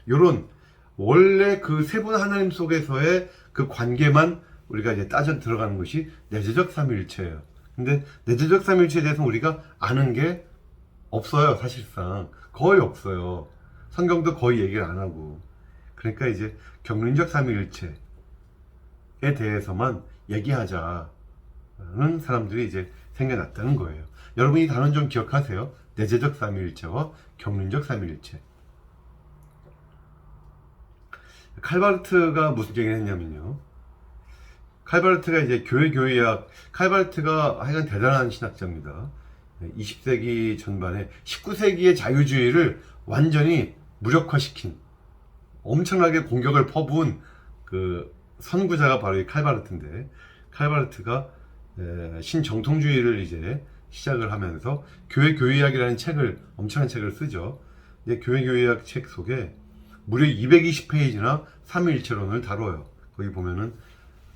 요런 원래 그 세 분 하나님 속에서의 그 관계만 우리가 이제 따져 들어가는 것이 내재적 삼위일체예요. 근데 내재적 삼위일체에 대해서 우리가 아는 게 없어요, 사실상. 거의 없어요. 성경도 거의 얘기를 안 하고. 그러니까 이제 경륜적 삼위일체에 대해서만 얘기하자는 사람들이 이제 생겨났다는 거예요. 여러분이 단원 좀 기억하세요. 내재적 삼위일체와 경륜적 삼위일체. 칼바르트가 무슨 얘기를 했냐면요, 칼바르트가 이제 교회학, 칼바르트가 하여간 대단한 신학자입니다. 20세기 전반에 19세기의 자유주의를 완전히 무력화시킨, 엄청나게 공격을 퍼부은 그 선구자가 바로 이 칼바르트인데, 칼바르트가 신정통주의를 이제 시작을 하면서 교회교의학이라는 책을, 엄청난 책을 쓰죠. 이제 교회교의학 책 속에 무려 220페이지나 삼위일체론을 다뤄요. 거기 보면은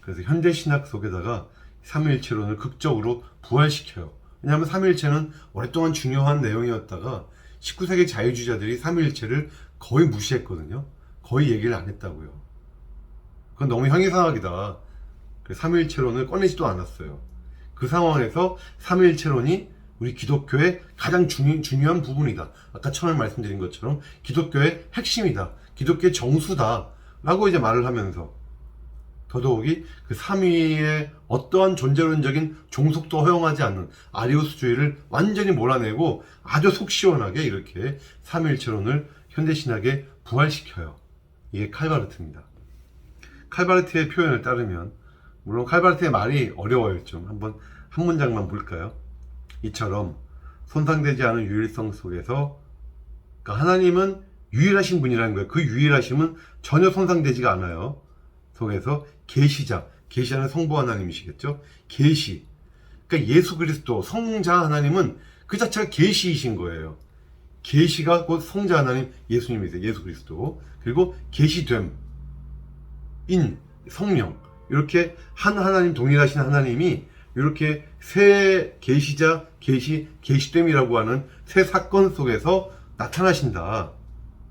그래서 현대신학 속에다가 삼위일체론을 극적으로 부활시켜요. 왜냐하면 삼위일체는 오랫동안 중요한 내용이었다가 19세기 자유주의자들이 삼위일체를 거의 무시했거든요. 거의 얘기를 안 했다고요. 그건 너무 형이상학이다. 삼위일체론을 꺼내지도 않았어요. 그 상황에서 삼위일체론이 우리 기독교의 가장 중요한 부분이다. 아까 처음에 말씀드린 것처럼 기독교의 핵심이다. 기독교의 정수다. 라고 이제 말을 하면서 더더욱이 그 삼위의 어떠한 존재론적인 종속도 허용하지 않는 아리우스주의를 완전히 몰아내고 아주 속 시원하게 이렇게 삼위일체론을 현대신학에 부활시켜요. 이게 칼바르트입니다. 칼바르트의 표현을 따르면, 물론 칼바르트의 말이 어려워요. 좀 한번 한 문장만 볼까요? 이처럼 손상되지 않은 유일성 속에서, 그러니까 하나님은 유일하신 분이라는 거예요. 그 유일하심은 전혀 손상되지가 않아요. 속에서 계시자는 성부 하나님이시겠죠? 계시, 그러니까 예수 그리스도 성자 하나님은 그 자체가 계시이신 거예요. 계시가 곧 성자 하나님 예수님이세요. 예수 그리스도. 그리고 계시됨, 인, 성령, 이렇게 한 하나님, 동일하신 하나님이 이렇게 새 계시자, 계시됨이라고 하는 새 사건 속에서 나타나신다.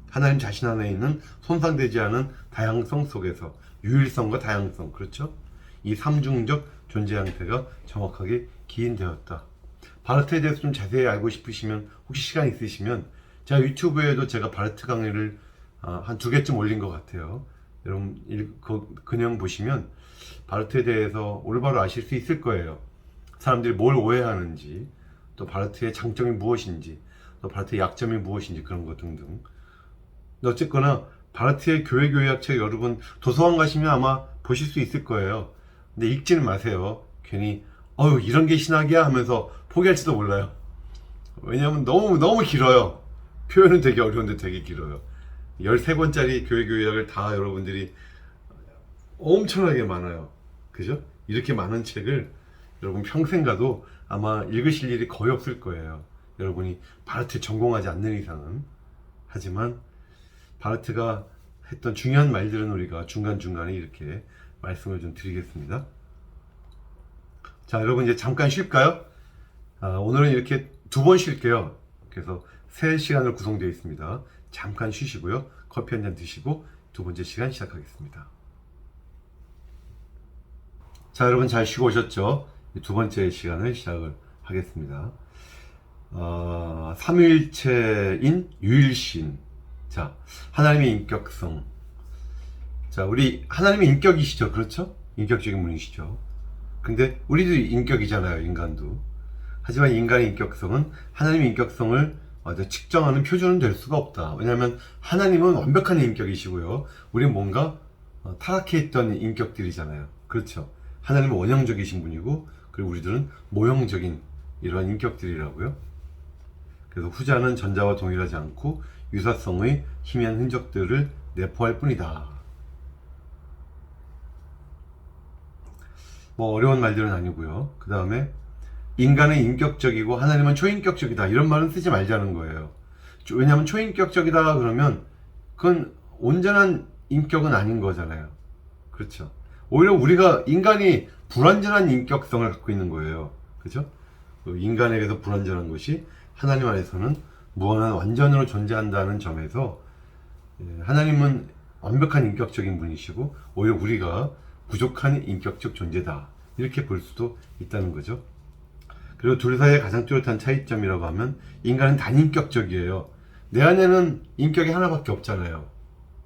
하나님 자신 안에 있는 손상되지 않은 다양성 속에서, 유일성과 다양성, 그렇죠? 이 삼중적 존재 형태가 정확하게 기인되었다. 바르트에 대해서 좀 자세히 알고 싶으시면, 혹시 시간 있으시면 제가 유튜브에도 제가 바르트 강의를 한 2개쯤 올린 것 같아요. 여러분 그냥 보시면 바르트에 대해서 올바로 아실 수 있을 거예요. 사람들이 뭘 오해하는지, 또 바르트의 장점이 무엇인지, 또 바르트의 약점이 무엇인지, 그런 것 등등. 어쨌거나 바르트의 교회학 책 여러분 도서관 가시면 아마 보실 수 있을 거예요. 근데 읽지는 마세요. 괜히 이런 게 신학이야 하면서 포기할지도 몰라요. 왜냐하면 너무 길어요. 표현은 되게 어려운데 되게 길어요. 13권짜리 교회학을 다 여러분들이 엄청나게 많아요. 그죠? 이렇게 많은 책을 여러분 평생 가도 아마 읽으실 일이 거의 없을 거예요. 여러분이 바르트 전공하지 않는 이상은. 하지만 바르트가 했던 중요한 말들은 우리가 중간중간에 이렇게 말씀을 좀 드리겠습니다. 자, 여러분 이제 잠깐 쉴까요? 오늘은 이렇게 2번 쉴게요. 그래서 3시간을 구성되어 있습니다. 잠깐 쉬시고요. 커피 한 잔 드시고 2번째 시간 시작하겠습니다. 자, 여러분 잘 쉬고 오셨죠? 2번째 시간을 시작을 하겠습니다. 삼위일체인 유일신. 자, 하나님의 인격성. 자, 우리 하나님의 인격이시죠, 그렇죠? 인격적인 분이시죠. 근데 우리도 인격이잖아요, 인간도. 하지만 인간의 인격성은 하나님의 인격성을 측정하는 표준은 될 수가 없다. 왜냐하면 하나님은 완벽한 인격이시고요, 우리는 뭔가 타락해 있던 인격들이잖아요, 그렇죠? 하나님은 원형적이신 분이고, 그리고 우리들은 모형적인 이러한 인격들이라고요. 그래서 후자는 전자와 동일하지 않고 유사성의 희미한 흔적들을 내포할 뿐이다. 뭐 어려운 말들은 아니고요. 그 다음에 인간은 인격적이고 하나님은 초인격적이다, 이런 말은 쓰지 말자는 거예요. 왜냐하면 초인격적이다 그러면 그건 온전한 인격은 아닌 거잖아요, 그렇죠? 오히려 우리가 인간이 불완전한 인격성을 갖고 있는 거예요, 그죠? 인간에게서 불완전한 것이 하나님 안에서는 무한한 완전으로 존재한다는 점에서 하나님은 완벽한 인격적인 분이시고 오히려 우리가 부족한 인격적 존재다, 이렇게 볼 수도 있다는 거죠. 그리고 둘 사이의 가장 뚜렷한 차이점이라고 하면 인간은 단인격적이에요. 내 안에는 인격이 하나밖에 없잖아요.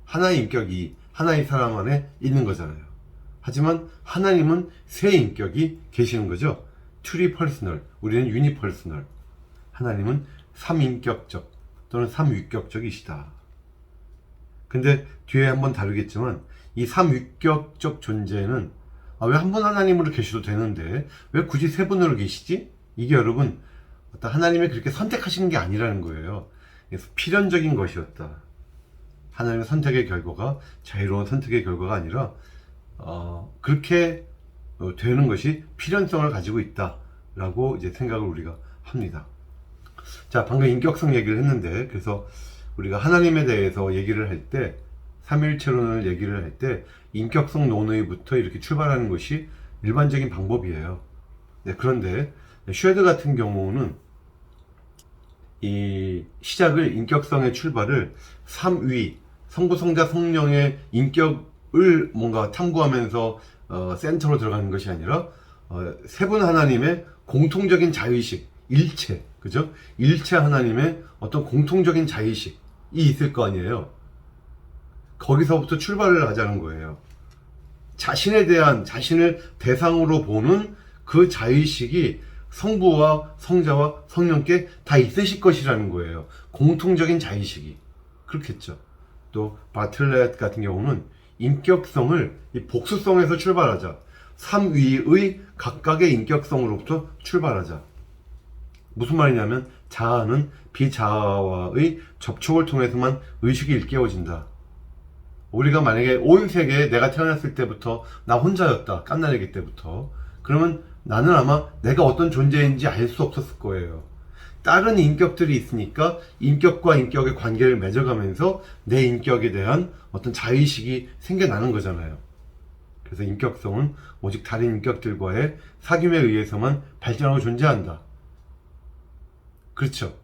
하나의 인격이 하나의 사람 안에 있는 거잖아요. 하지만 하나님은 세 인격이 계시는 거죠. 트리퍼스널, 우리는 유니퍼스널. 하나님은 삼인격적 또는 삼위격적이시다. 근데 뒤에 한번 다루겠지만 이 삼위격적 존재는 왜 한 분 하나님으로 계셔도 되는데 왜 굳이 세 분으로 계시지? 이게 여러분 하나님이 그렇게 선택하시는 게 아니라는 거예요. 그래서 필연적인 것이었다. 하나님의 선택의 결과가 자유로운 선택의 결과가 아니라 그렇게 되는 것이 필연성을 가지고 있다라고 이제 생각을 우리가 합니다. 자, 방금 인격성 얘기를 했는데, 그래서 우리가 하나님에 대해서 얘기를 할 때, 삼위일체론을 얘기를 할 때 인격성 논의부터 이렇게 출발하는 것이 일반적인 방법이에요. 네, 그런데 쉐드 같은 경우는 이 시작을, 인격성의 출발을 삼위, 성부, 성자, 성령의 인격을 뭔가 탐구하면서 센터로 들어가는 것이 아니라 세 분 하나님의 공통적인 자의식, 일체, 그죠? 일체 하나님의 어떤 공통적인 자의식이 있을 거 아니에요. 거기서부터 출발을 하자는 거예요. 자신에 대한, 자신을 대상으로 보는 그 자의식이 성부와 성자와 성령께 다 있으실 것이라는 거예요. 공통적인 자의식이. 그렇겠죠. 또 바틀렛 같은 경우는 인격성을 이 복수성에서 출발하자, 삼위의 각각의 인격성으로부터 출발하자. 무슨 말이냐면 자아는 비자아와의 접촉을 통해서만 의식이 일깨워진다. 우리가 만약에 온 세계에 내가 태어났을 때부터 나 혼자였다, 깐나리기 때부터, 그러면 나는 아마 내가 어떤 존재인지 알 수 없었을 거예요. 다른 인격들이 있으니까 인격과 인격의 관계를 맺어가면서 내 인격에 대한 어떤 자의식이 생겨나는 거잖아요. 그래서 인격성은 오직 다른 인격들과의 사귐에 의해서만 발전하고 존재한다. 그렇죠.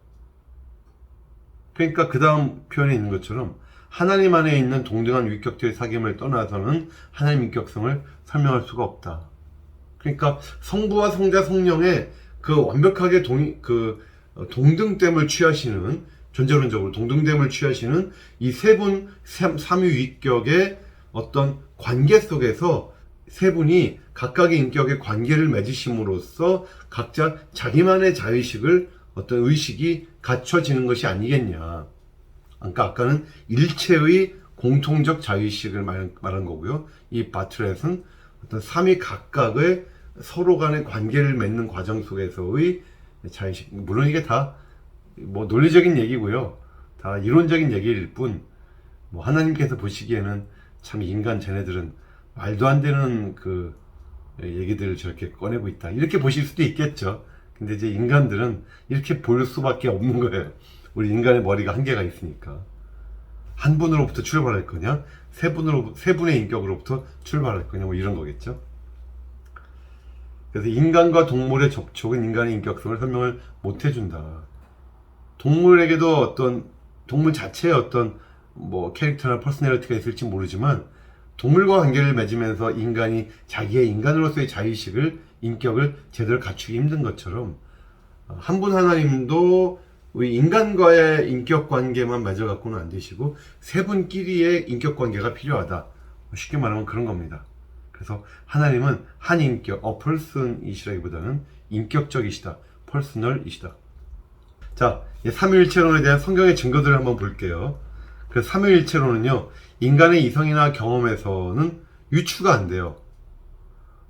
그러니까 그 다음 표현에 있는 것처럼 하나님 안에 있는 동등한 위격들의 사귐을 떠나서는 하나님 인격성을 설명할 수가 없다. 그러니까 성부와 성자 성령의 그 완벽하게 동등됨을 취하시는, 존재론적으로 동등됨을 취하시는 이 세 분 삼위위격의 어떤 관계 속에서 세 분이 각각의 인격의 관계를 맺으심으로써 각자 자기만의 자의식을, 어떤 의식이 갖춰지는 것이 아니겠냐. 그러니까 아까는 일체의 공통적 자의식을 말한 거고요. 이 바트렛은 어떤 삼위 각각의 서로 간의 관계를 맺는 과정 속에서의 자의식. 물론 이게 다 뭐 논리적인 얘기고요. 다 이론적인 얘기일 뿐, 뭐 하나님께서 보시기에는 참 인간 쟤네들은 말도 안 되는 그 얘기들을 저렇게 꺼내고 있다, 이렇게 보실 수도 있겠죠. 근데 이제 인간들은 이렇게 볼 수밖에 없는 거예요. 우리 인간의 머리가 한계가 있으니까. 한 분으로부터 출발할 거냐, 세 분의 인격으로부터 출발할 거냐, 뭐 이런 거겠죠. 그래서 인간과 동물의 접촉은 인간의 인격성을 설명을 못 해준다. 동물에게도 어떤, 동물 자체의 어떤 뭐 캐릭터나 퍼스널리티가 있을지 모르지만, 동물과 관계를 맺으면서 인간이 자기의 인간으로서의 자의식을, 인격을 제대로 갖추기 힘든 것처럼 한 분 하나님도 우리 인간과의 인격 관계만 맺어갖고는 안 되시고 세 분끼리의 인격 관계가 필요하다. 쉽게 말하면 그런 겁니다. 그래서 하나님은 한 인격, person이시라기보다는 인격적이시다, personal이시다. 자, 삼위일체론에 대한 성경의 증거들을 한번 볼게요. 그래서 삼위일체론은요, 인간의 이성이나 경험에서는 유추가 안 돼요.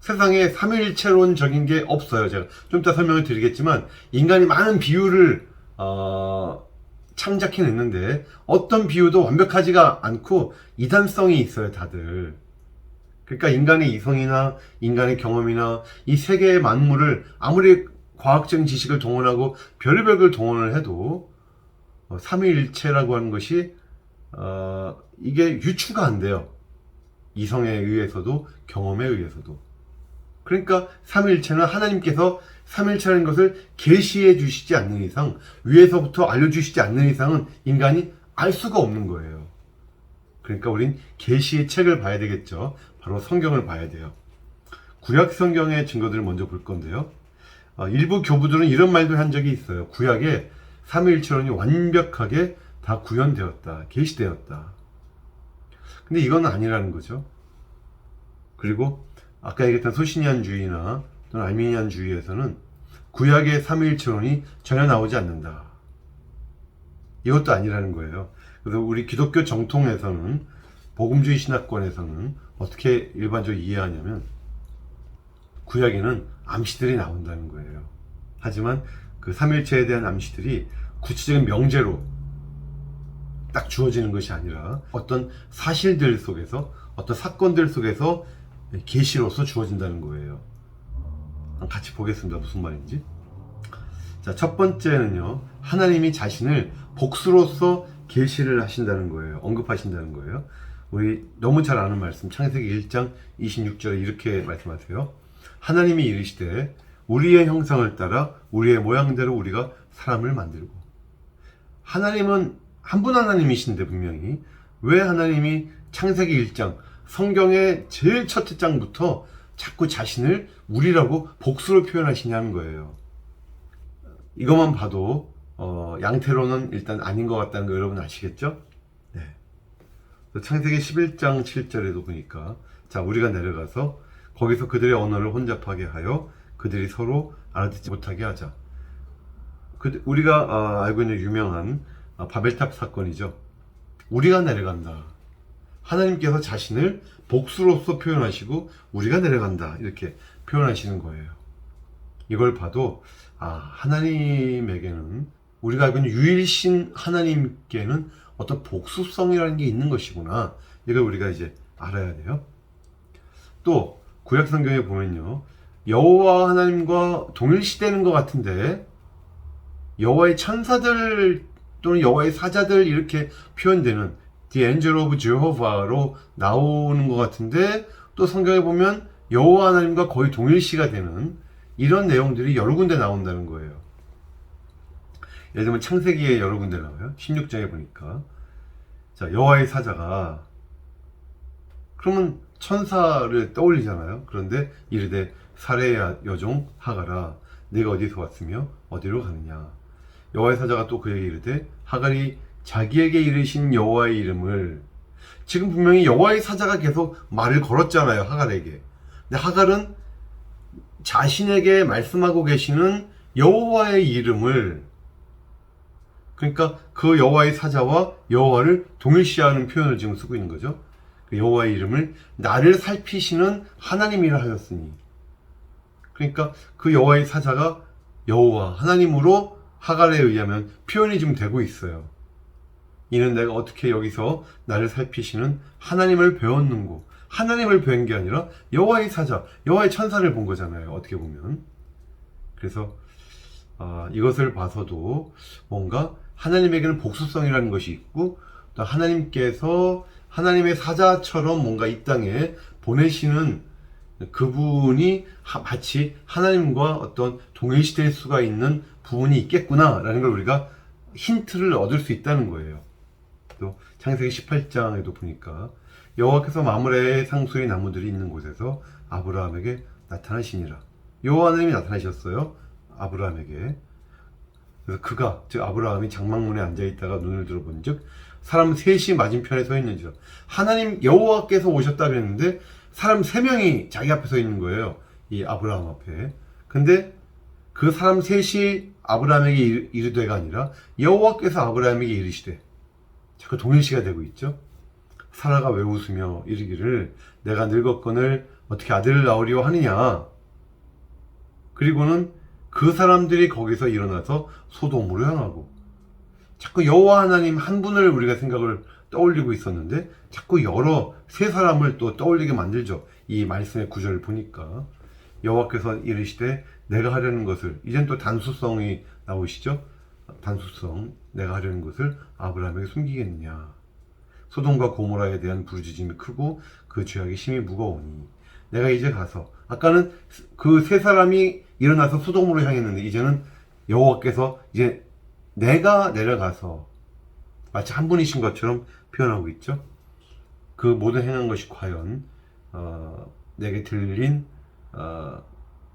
세상에 삼위일체론적인 게 없어요. 제가 좀 이따 설명을 드리겠지만, 인간이 많은 비유를 창작해냈는데 어떤 비유도 완벽하지가 않고 이단성이 있어요, 다들. 그러니까 인간의 이성이나 인간의 경험이나 이 세계의 만물을 아무리 과학적인 지식을 동원하고 별의별 걸 동원을 해도 삼위일체라고 하는 것이 이게 유추가 안 돼요. 이성에 의해서도 경험에 의해서도. 그러니까 삼위일체는 하나님께서 삼위일체라는 것을 계시해 주시지 않는 이상, 위에서부터 알려주시지 않는 이상은 인간이 알 수가 없는 거예요. 그러니까 우린 계시의 책을 봐야 되겠죠. 바로 성경을 봐야 돼요. 구약 성경의 증거들을 먼저 볼 건데요. 일부 교부들은 이런 말도 한 적이 있어요. 구약에 삼위일체론이 완벽하게 다 구현되었다, 계시되었다. 근데 이건 아니라는 거죠. 그리고 아까 얘기했던 소시니안주의나 또는 알미니안주의에서는 구약의 삼위일체론이 전혀 나오지 않는다. 이것도 아니라는 거예요. 그래서 우리 기독교 정통에서는, 복음주의 신학권에서는 어떻게 일반적으로 이해하냐면, 구약에는 암시들이 나온다는 거예요. 하지만 그 삼위일체에 대한 암시들이 구체적인 명제로 딱 주어지는 것이 아니라 어떤 사실들 속에서, 어떤 사건들 속에서 계시로서 주어진다는 거예요. 같이 보겠습니다. 무슨 말인지. 자, 첫 번째는요, 하나님이 자신을 복수로서 계시를 하신다는 거예요. 언급하신다는 거예요. 우리 너무 잘 아는 말씀, 창세기 1장 26절에 이렇게 말씀하세요. 하나님이 이르시되 우리의 형상을 따라 우리의 모양대로 우리가 사람을 만들고. 하나님은 한 분 하나님이신데, 분명히 왜 하나님이 창세기 1장, 성경의 제일 첫 장부터 자꾸 자신을 우리라고 복수로 표현하시냐는 거예요. 이것만 봐도 양태로는 일단 아닌 것 같다는 거 여러분 아시겠죠? 네. 창세기 11장 7절에도 보니까, 자, 우리가 내려가서 거기서 그들의 언어를 혼잡하게 하여 그들이 서로 알아듣지 못하게 하자. 우리가 알고 있는 유명한 바벨탑 사건이죠. 우리가 내려간다. 하나님께서 자신을 복수로서 표현하시고 우리가 내려간다, 이렇게 표현하시는 거예요. 이걸 봐도 하나님에게는, 우리가 알고 있는 유일신 하나님께는 어떤 복수성이라는 게 있는 것이구나, 이걸 우리가 이제 알아야 돼요. 또 구약 성경에 보면요, 여호와 하나님과 동일시되는 것 같은데 여호와의 천사들 또는 여호와의 사자들 이렇게 표현되는 The Angel of Jehovah로 나오는 것 같은데 또 성경에 보면 여호와 하나님과 거의 동일시가 되는 이런 내용들이 여러 군데 나온다는 거예요. 예를 들면 창세기에 여러 군데 나와요. 16장에 보니까 자, 여호와의 사자가 그러면 천사를 떠올리잖아요. 그런데 이르되 사레의 여종 하가라 네가 어디서 왔으며 어디로 가느냐. 여호와의 사자가 또 그에게 이르되 하갈이 자기에게 이르신 여호와의 이름을, 지금 분명히 여호와의 사자가 계속 말을 걸었잖아요, 하갈에게. 근데 하갈은 자신에게 말씀하고 계시는 여호와의 이름을, 그러니까 그 여호와의 사자와 여호와를 동일시하는 표현을 지금 쓰고 있는 거죠. 그 여호와의 이름을 나를 살피시는 하나님이라 하였으니, 그러니까 그 여호와의 사자가 여호와 하나님으로 하갈에 의하면 표현이 좀 되고 있어요. 이는 내가 어떻게 여기서 나를 살피시는 하나님을 배웠는고, 하나님을 배운 게 아니라 여호와의 사자, 여호와의 천사를 본 거잖아요, 어떻게 보면. 그래서 이것을 봐서도 뭔가 하나님에게는 복수성이라는 것이 있고, 또 하나님께서 하나님의 사자처럼 뭔가 이 땅에 보내시는 그분이 마치 하나님과 어떤 동일시될 수가 있는 부분이 있겠구나라는 걸 우리가 힌트를 얻을 수 있다는 거예요. 또 창세기 18장에도 보니까 여호와께서 마므레의 상수의 나무들이 있는 곳에서 아브라함에게 나타나시니라. 여호와 하나님이 나타나셨어요, 아브라함에게. 그래서 그가, 즉 아브라함이 장막문에 앉아있다가 눈을 들어본 즉 사람 셋이 맞은편에 서 있는지라. 하나님 여호와께서 오셨다 그랬는데 사람 3명이 자기 앞에 서 있는 거예요, 이 아브라함 앞에. 근데 그 사람 셋이 아브라함에게 이르되가 아니라 여호와께서 아브라함에게 이르시되, 자꾸 동일시가 되고 있죠. 사라가 왜 웃으며 이르기를 내가 늙었거늘 어떻게 아들을 낳으리오 하느냐. 그리고는 그 사람들이 거기서 일어나서 소돔으로 향하고, 자꾸 여호와 하나님 한 분을 우리가 생각을 떠올리고 있었는데 자꾸 여러 세 사람을 또 떠올리게 만들죠. 이 말씀의 구절을 보니까 여호와께서 이르시되 내가 하려는 것을, 이젠 또 단수성이 나오시죠. 단수성, 내가 하려는 것을 아브라함에게 숨기겠느냐. 소돔과 고모라에 대한 부르짖음이 크고 그 죄악이 심히 무거우니 내가 이제 가서, 아까는 그 세 사람이 일어나서 소돔으로 향했는데 이제는 여호와께서 이제 내가 내려가서, 마치 한 분이신 것처럼 표현하고 있죠. 그 모든 행한 것이 과연 내게 들린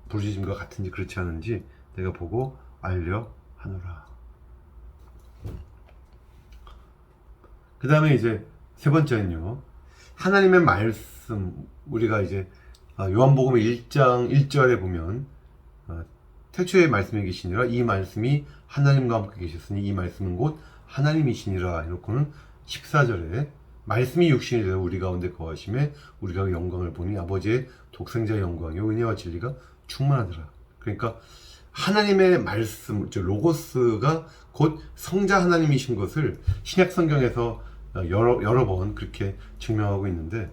부르짖음과 같은지 그렇지 않은지 내가 보고 알려 하노라. 그 다음에 이제 세 번째는요, 하나님의 말씀. 우리가 이제 요한복음 1장 1절에 보면 태초에 말씀이 계시니라 이 말씀이 하나님과 함께 계셨으니 이 말씀은 곧 하나님이시니라 이렇고는 14절에 말씀이 육신이 되어 우리 가운데 거하심에 우리가 그 영광을 보니 아버지의 독생자의 영광이요 은혜와 진리가 충만하더라. 그러니까 하나님의 말씀, 즉 로고스가 곧 성자 하나님이신 것을 신약 성경에서 여러 번 그렇게 증명하고 있는데,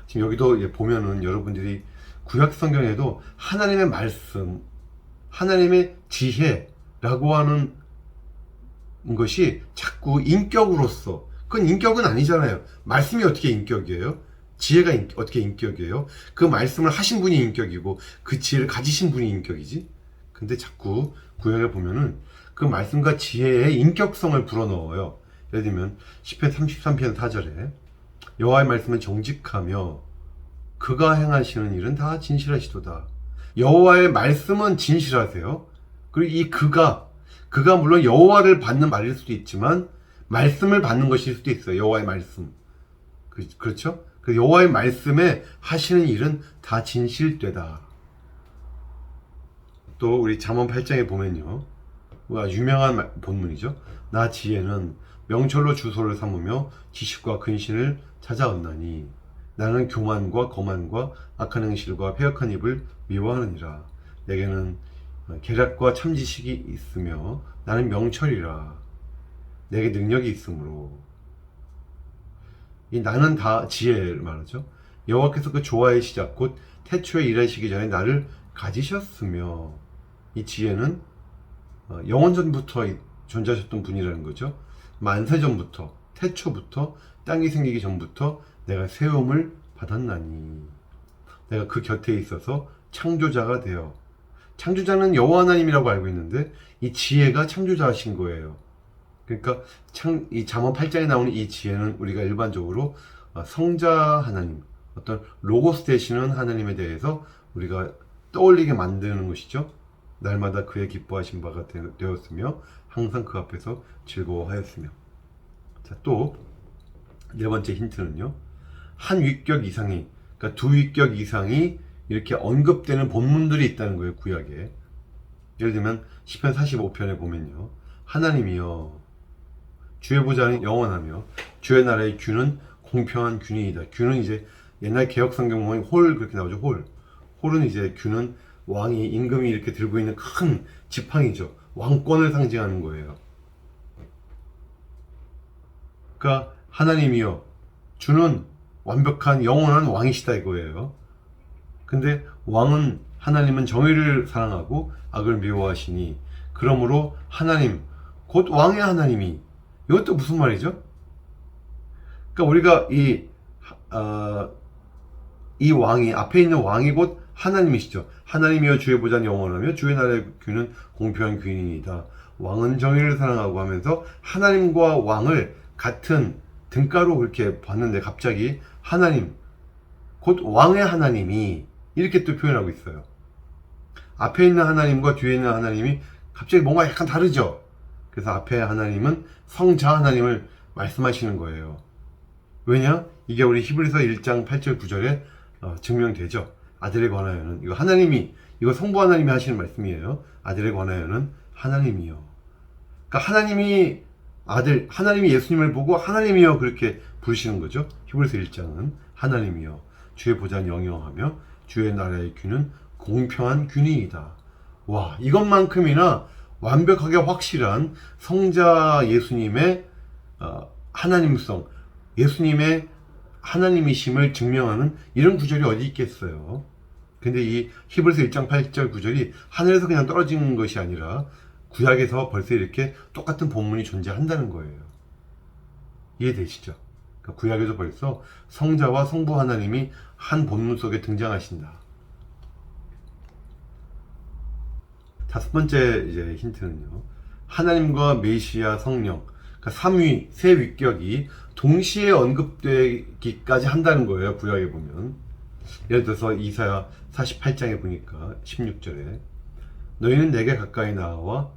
지금 여기도 보면은 여러분들이 구약 성경에도 하나님의 말씀, 하나님의 지혜라고 하는 것이 자꾸 인격으로서, 그건 인격은 아니잖아요. 말씀이 어떻게 인격이에요? 지혜가 어떻게 인격이에요? 그 말씀을 하신 분이 인격이고 그 지혜를 가지신 분이 인격이지. 근데 자꾸 구약에 보면은 그 말씀과 지혜의 인격성을 불어넣어요. 예를 들면 10편 33편 4절에 여호와의 말씀은 정직하며 그가 행하시는 일은 다 진실하시도다. 여호와의 말씀은 진실하세요. 그리고 이 그가 물론 여호와를 받는 말일 수도 있지만 말씀을 받는 것일 수도 있어요. 여호와의 말씀. 그렇죠? 그 여호와의 말씀에 하시는 일은 다 진실되다. 또 우리 잠언 8장에 보면요, 유명한 본문이죠. 나 지혜는 명철로 주소를 삼으며 지식과 근신을 찾아왔나니 나는 교만과 거만과 악한 행실과 패역한 입을 미워하느니라. 내게는 계략과 참지식이 있으며 나는 명철이라. 내게 능력이 있으므로. 이 나는 다 지혜를 말하죠. 여호와께서 그 조화의 시작 곧 태초에 일하시기 전에 나를 가지셨으며, 이 지혜는 영원전부터 존재하셨던 분이라는 거죠. 만세전부터, 태초부터, 땅이 생기기 전부터 내가 세움을 받았나니. 내가 그 곁에 있어서 창조자가 되어. 창조자는 여호와 하나님이라고 알고 있는데 이 지혜가 창조자이신 거예요. 그러니까 이 잠언 8장에 나오는 이 지혜는 우리가 일반적으로 성자 하나님, 어떤 로고스 되시는 하나님에 대해서 우리가 떠올리게 만드는 것이죠. 날마다 그의 기뻐하신 바가 되었으며 항상 그 앞에서 즐거워하였으며. 자, 또 네 번째 힌트는요. 한 위격 이상이, 그러니까 두 위격 이상이 이렇게 언급되는 본문들이 있다는 거예요, 구약에. 예를 들면 시편 45편에 보면요. 하나님이여 주의 보좌는 영원하며 주의 나라의 균은 공평한 균이이다. 균은 이제 옛날 개혁 성경 보면 홀 그렇게 나오죠. 홀은 이제 균은 왕이 임금이 이렇게 들고 있는 큰 지팡이죠. 왕권을 상징하는 거예요. 그러니까 하나님이여 주는 완벽한 영원한 왕이시다 이거예요. 근데 왕은 하나님은 정의를 사랑하고 악을 미워하시니 그러므로 하나님 곧 왕의 하나님이 이것도 무슨 말이죠? 그러니까 우리가 이 왕이 앞에 있는 왕이 곧 하나님이시죠. 하나님이여 주의 보좌는 영원하며 주의 나라의 균은 공평한 균이니이다. 왕은 정의를 사랑하고 하면서 하나님과 왕을 같은 등가로 그렇게 봤는데 갑자기 하나님 곧 왕의 하나님이 이렇게 또 표현하고 있어요. 앞에 있는 하나님과 뒤에 있는 하나님이 갑자기 뭔가 약간 다르죠. 그래서 앞에 하나님은 성자 하나님을 말씀하시는 거예요. 왜냐? 이게 우리 히브리서 1장 8절 9절에 증명되죠. 아들에 관하여는 이거 성부 하나님이 하시는 말씀이에요. 아들에 관하여는 하나님이요. 그러니까 하나님이 예수님을 보고 하나님이요 그렇게 부르시는 거죠. 히브리서 1장은 하나님이요 주의 보좌는 영영하며 주의 나라의 균은 공평한 균이이다. 와, 이것만큼이나 완벽하게 확실한 성자 예수님의 하나님성, 예수님의 하나님이심을 증명하는 이런 구절이 어디 있겠어요. 근데 이 히브리서 1장 8절 9절이 하늘에서 그냥 떨어진 것이 아니라 구약에서 벌써 이렇게 똑같은 본문이 존재한다는 거예요. 이해되시죠? 그러니까 구약에도 벌써 성자와 성부 하나님이 한 본문 속에 등장하신다. 다섯 번째 이제 힌트는요. 하나님과 메시아 성령, 그러니까 삼위, 세 위격이 동시에 언급되기까지 한다는 거예요. 구약에 보면. 예를 들어서 이사야 48장에 보니까 16절에 너희는 내게 가까이 나와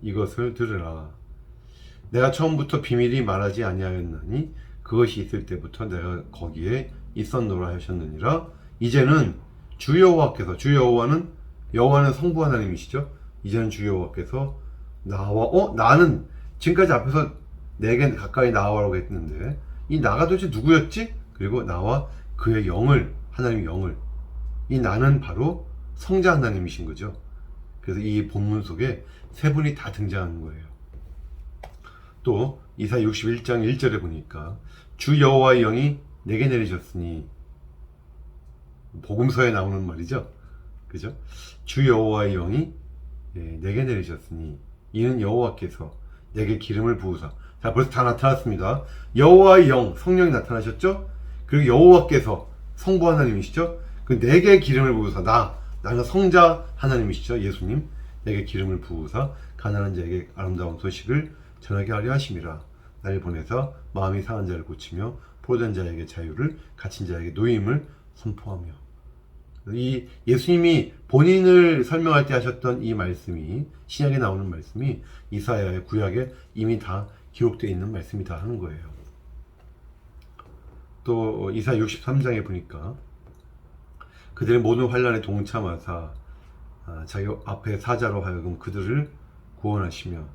이것을 들으라. 내가 처음부터 비밀이 말하지 아니하였나니 그것이 있을 때부터 내가 거기에 있었노라 하셨느니라. 이제는 주 여호와께서, 여호와는 성부 하나님이시죠. 이제는 주 여호와께서 나와 나는 지금까지 앞에서 내게 가까이 나와라고 했는데 이 나가 도대체 누구였지? 그리고 나와 그의 영을, 하나님의 영을, 이 나는 바로 성자 하나님이신 거죠. 그래서 이 본문 속에 세 분이 다 등장하는 거예요. 또 이사야 61장 1절에 보니까 주 여호와의 영이 내게 내리셨으니, 복음서에 나오는 말이죠. 그죠? 주 여호와의 영이 내게 내리셨으니 이는 여호와께서 내게 기름을 부으사. 자, 벌써 다 나타났습니다. 여호와의 영, 성령이 나타나셨죠? 그리고 여호와께서 성부 하나님이시죠? 그 내게 기름을 부으사. 나는 성자 하나님이시죠? 예수님. 내게 기름을 부으사 가난한 자에게 아름다운 소식을 전하게 하려 하심이라. 나를 보내서 마음이 상한 자를 고치며 포로된 자에게 자유를, 갇힌 자에게 노임을 선포하며. 이 예수님이 본인을 설명할 때 하셨던 이 말씀이, 신약에 나오는 말씀이 이사야의 구약에 이미 다 기록되어 있는 말씀이다 하는 거예요. 또 이사야 63장에 보니까 그들의 모든 환난에 동참하사 자기 앞에 사자로 하여금 그들을 구원하시며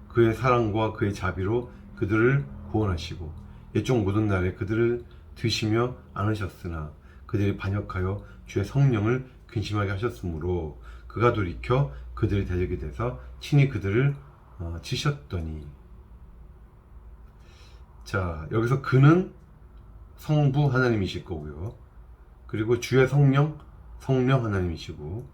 그의 사랑과 그의 자비로 그들을 구원하시고 옛적 모든 날에 그들을 드시며 안으셨으나 그들이 반역하여 주의 성령을 근심하게 하셨으므로 그가 돌이켜 그들이 대적이 돼서 친히 그들을 치셨더니. 자, 여기서 그는 성부 하나님이실 거고요. 그리고 주의 성령 하나님이시고,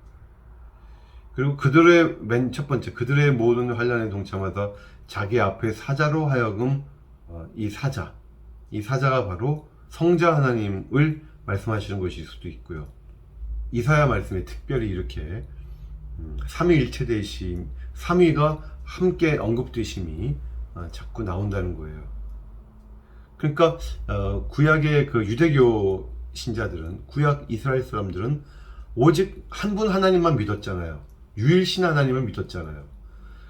그리고 그들의 맨 첫 번째, 그들의 모든 환난에 동참하다 자기 앞에 사자로 하여금 이 사자가 바로 성자 하나님을 말씀하시는 것일 수도 있고요. 이사야 말씀에 특별히 이렇게 삼위일체 되심, 삼위가 함께 언급되심이 자꾸 나온다는 거예요. 그러니까 구약의 그 유대교 신자들은, 구약 이스라엘 사람들은 오직 한 분 하나님만 믿었잖아요. 유일신 하나님을 믿었잖아요.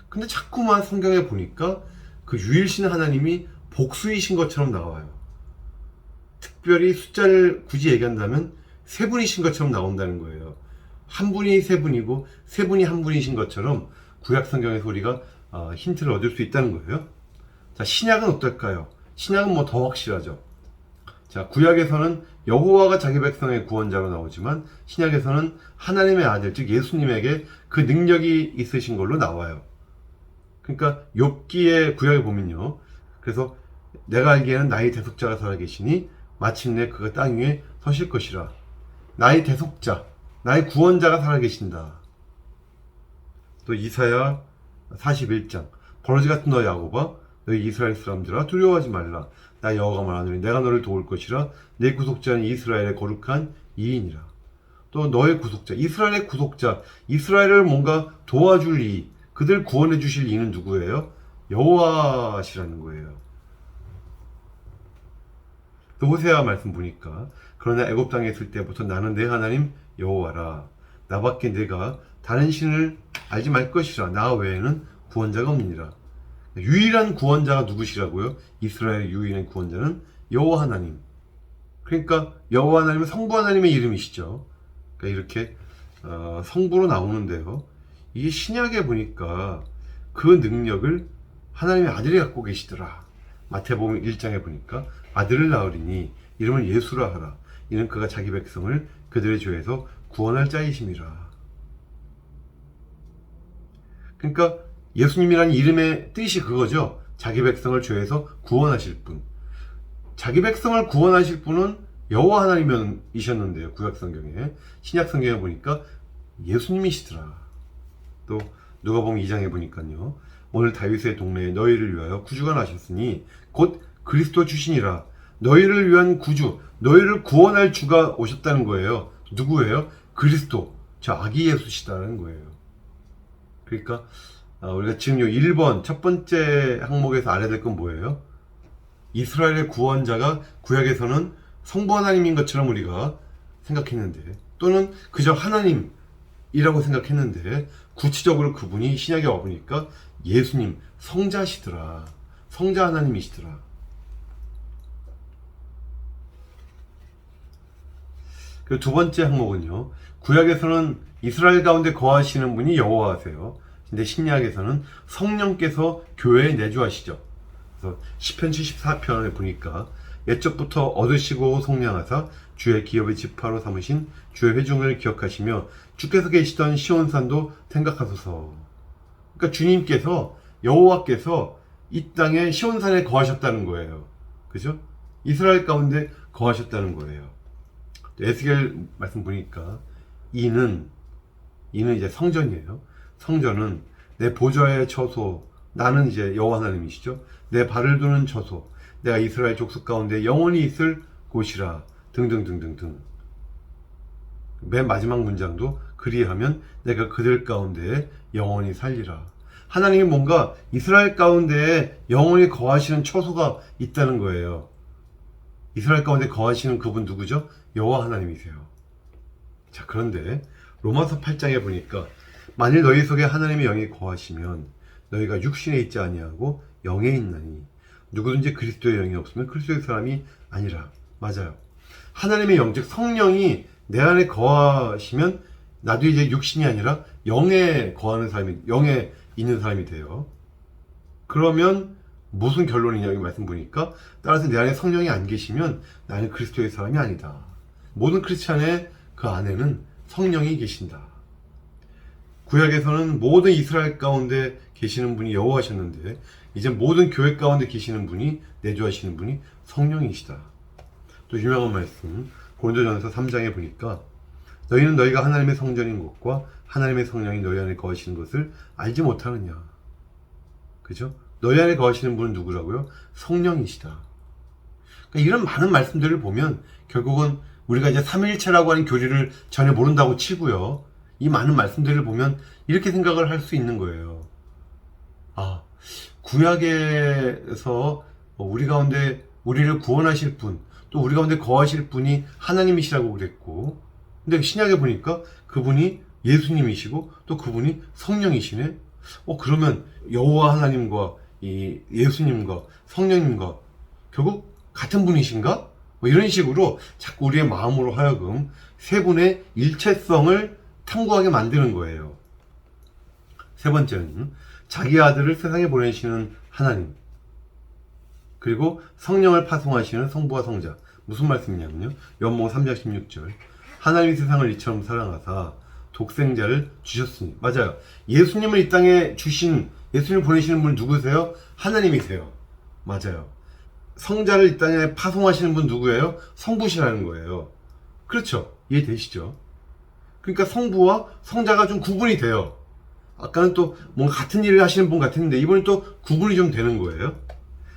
근데 자꾸만 성경에 보니까 그 유일신 하나님이 복수이신 것처럼 나와요. 특별히 숫자를 굳이 얘기한다면 세 분이신 것처럼 나온다는 거예요. 한 분이 세 분이고 세 분이 한 분이신 것처럼 구약 성경에서 우리가 힌트를 얻을 수 있다는 거예요. 자, 신약은 어떨까요? 신약은 뭐 더 확실하죠. 자, 구약에서는 여호와가 자기 백성의 구원자로 나오지만 신약에서는 하나님의 아들, 즉 예수님에게 그 능력이 있으신 걸로 나와요. 그러니까 욥기의 구약에 보면요. 그래서 내가 알기에는 나의 대속자가 살아계시니 마침내 그가 땅 위에 서실 것이라. 나의 대속자, 나의 구원자가 살아계신다. 또 이사야 41장 버러지 같은 너 야곱아, 너희 이스라엘 사람들아 두려워하지 말라. 나 여호와가 말하노니 내가 너를 도울 것이라. 내 구속자는 이스라엘의 거룩한 이인이라. 또 너의 구속자, 이스라엘의 구속자, 이스라엘을 뭔가 도와줄 이, 그들 구원해 주실 이는 누구예요? 여호와시라는 거예요. 또 호세아 말씀 보니까 그러나 애굽 땅에 있을 때부터 나는 내 하나님 여호와라. 나밖에 내가 다른 신을 알지 말 것이라. 나 외에는 구원자가 없느니라. 유일한 구원자가 누구시라고요? 이스라엘의 유일한 구원자는 여호와 하나님. 그러니까 여호와 하나님은 성부 하나님의 이름이시죠. 그러니까 이렇게 성부로 나오는데요. 이게 신약에 보니까 그 능력을 하나님의 아들이 갖고 계시더라. 마태복음 1장에 보니까 아들을 낳으리니 이름을 예수라 하라. 이는 그가 자기 백성을 그들의 죄에서 구원할 자이심이라. 그러니까 예수님이라는 이름의 뜻이 그거죠. 자기 백성을 죄에서 구원하실 분. 자기 백성을 구원하실 분은 여호와 하나님이셨는데요. 구약 성경에. 신약 성경에 보니까 예수님이시더라. 또 누가복음 2장에 보니까요. 오늘 다윗의 동네에 너희를 위하여 구주가 나셨으니 곧 그리스도 주시니라. 너희를 위한 구주, 너희를 구원할 주가 오셨다는 거예요. 누구예요? 그리스도. 저 아기 예수시다는 거예요. 그러니까 우리가 지금 요 1번 첫 번째 항목에서 알아야 될 건 뭐예요? 이스라엘의 구원자가 구약에서는 성부 하나님인 것처럼 우리가 생각했는데, 또는 그저 하나님이라고 생각했는데, 구체적으로 그분이 신약에 와보니까 예수님, 성자시더라. 성자 하나님이시더라. 그리고 두 번째 항목은요. 구약에서는 이스라엘 가운데 거하시는 분이 여호와세요. 근데 신약에서는 성령께서 교회에 내주하시죠. 그래서 시편 74편에 보니까 옛적부터 얻으시고 속량하사 주의 기업의 지파로 삼으신 주의 회중을 기억하시며 주께서 계시던 시온산도 생각하소서. 그러니까 주님께서, 여호와께서 이 땅에 시온산에 거하셨다는 거예요. 그죠? 이스라엘 가운데 거하셨다는 거예요. 에스겔 말씀 보니까 이는 이제 성전이에요. 성전은 내 보좌의 처소, 나는 이제 여호와 하나님이시죠. 내 발을 두는 처소, 내가 이스라엘 족속 가운데 영원히 있을 곳이라. 등등등등등. 맨 마지막 문장도 그리하면 내가 그들 가운데 영원히 살리라. 하나님이 뭔가 이스라엘 가운데 영원히 거하시는 처소가 있다는 거예요. 이스라엘 가운데 거하시는 그분 누구죠? 여호와 하나님이세요. 자, 그런데 로마서 8장에 보니까 만일 너희 속에 하나님의 영이 거하시면 너희가 육신에 있지 아니하고 영에 있나니 누구든지 그리스도의 영이 없으면 그리스도의 사람이 아니라. 맞아요. 하나님의 영, 즉 성령이 내 안에 거하시면 나도 이제 육신이 아니라 영에 거하는 사람이, 영에 있는 사람이 돼요. 그러면 무슨 결론이냐, 이 말씀 보니까 따라서 내 안에 성령이 안 계시면 나는 그리스도의 사람이 아니다. 모든 크리스찬의 그 안에는 성령이 계신다. 구약에서는 모든 이스라엘 가운데 계시는 분이 여호와셨는데 이제 모든 교회 가운데 계시는 분이, 내주하시는 분이 성령이시다. 또 유명한 말씀 고린도전서 3장에 보니까 너희는 너희가 하나님의 성전인 것과 하나님의 성령이 너희 안에 거하시는 것을 알지 못하느냐. 그죠? 너희 안에 거하시는 분은 누구라고요? 성령이시다. 그러니까 이런 많은 말씀들을 보면 결국은 우리가 이제 삼위일체라고 하는 교리를 전혀 모른다고 치고요. 이 많은 말씀들을 보면 이렇게 생각을 할 수 있는 거예요. 아, 구약에서 우리 가운데 우리를 구원하실 분, 또 우리 가운데 거하실 분이 하나님이시라고 그랬고, 근데 신약에 보니까 그분이 예수님이시고 또 그분이 성령이시네. 그러면 여호와 하나님과 이 예수님과 성령님과 결국 같은 분이신가? 이런 식으로 자꾸 우리의 마음으로 하여금 세 분의 일체성을 탐구하게 만드는 거예요. 세 번째는 자기 아들을 세상에 보내시는 하나님, 그리고 성령을 파송하시는 성부와 성자. 무슨 말씀이냐면요, 요한복음 3장 16절, 하나님이 세상을 이처럼 사랑하사 독생자를 주셨으니. 맞아요. 예수님을 이 땅에 주신, 예수님을 보내시는 분 누구세요? 하나님이세요. 맞아요. 성자를 이 땅에 파송하시는 분 누구예요? 성부시라는 거예요. 그렇죠? 이해되시죠? 그러니까 성부와 성자가 좀 구분이 돼요. 아까는 또 뭔가 같은 일을 하시는 분 같았는데 이번엔 또 구분이 좀 되는 거예요.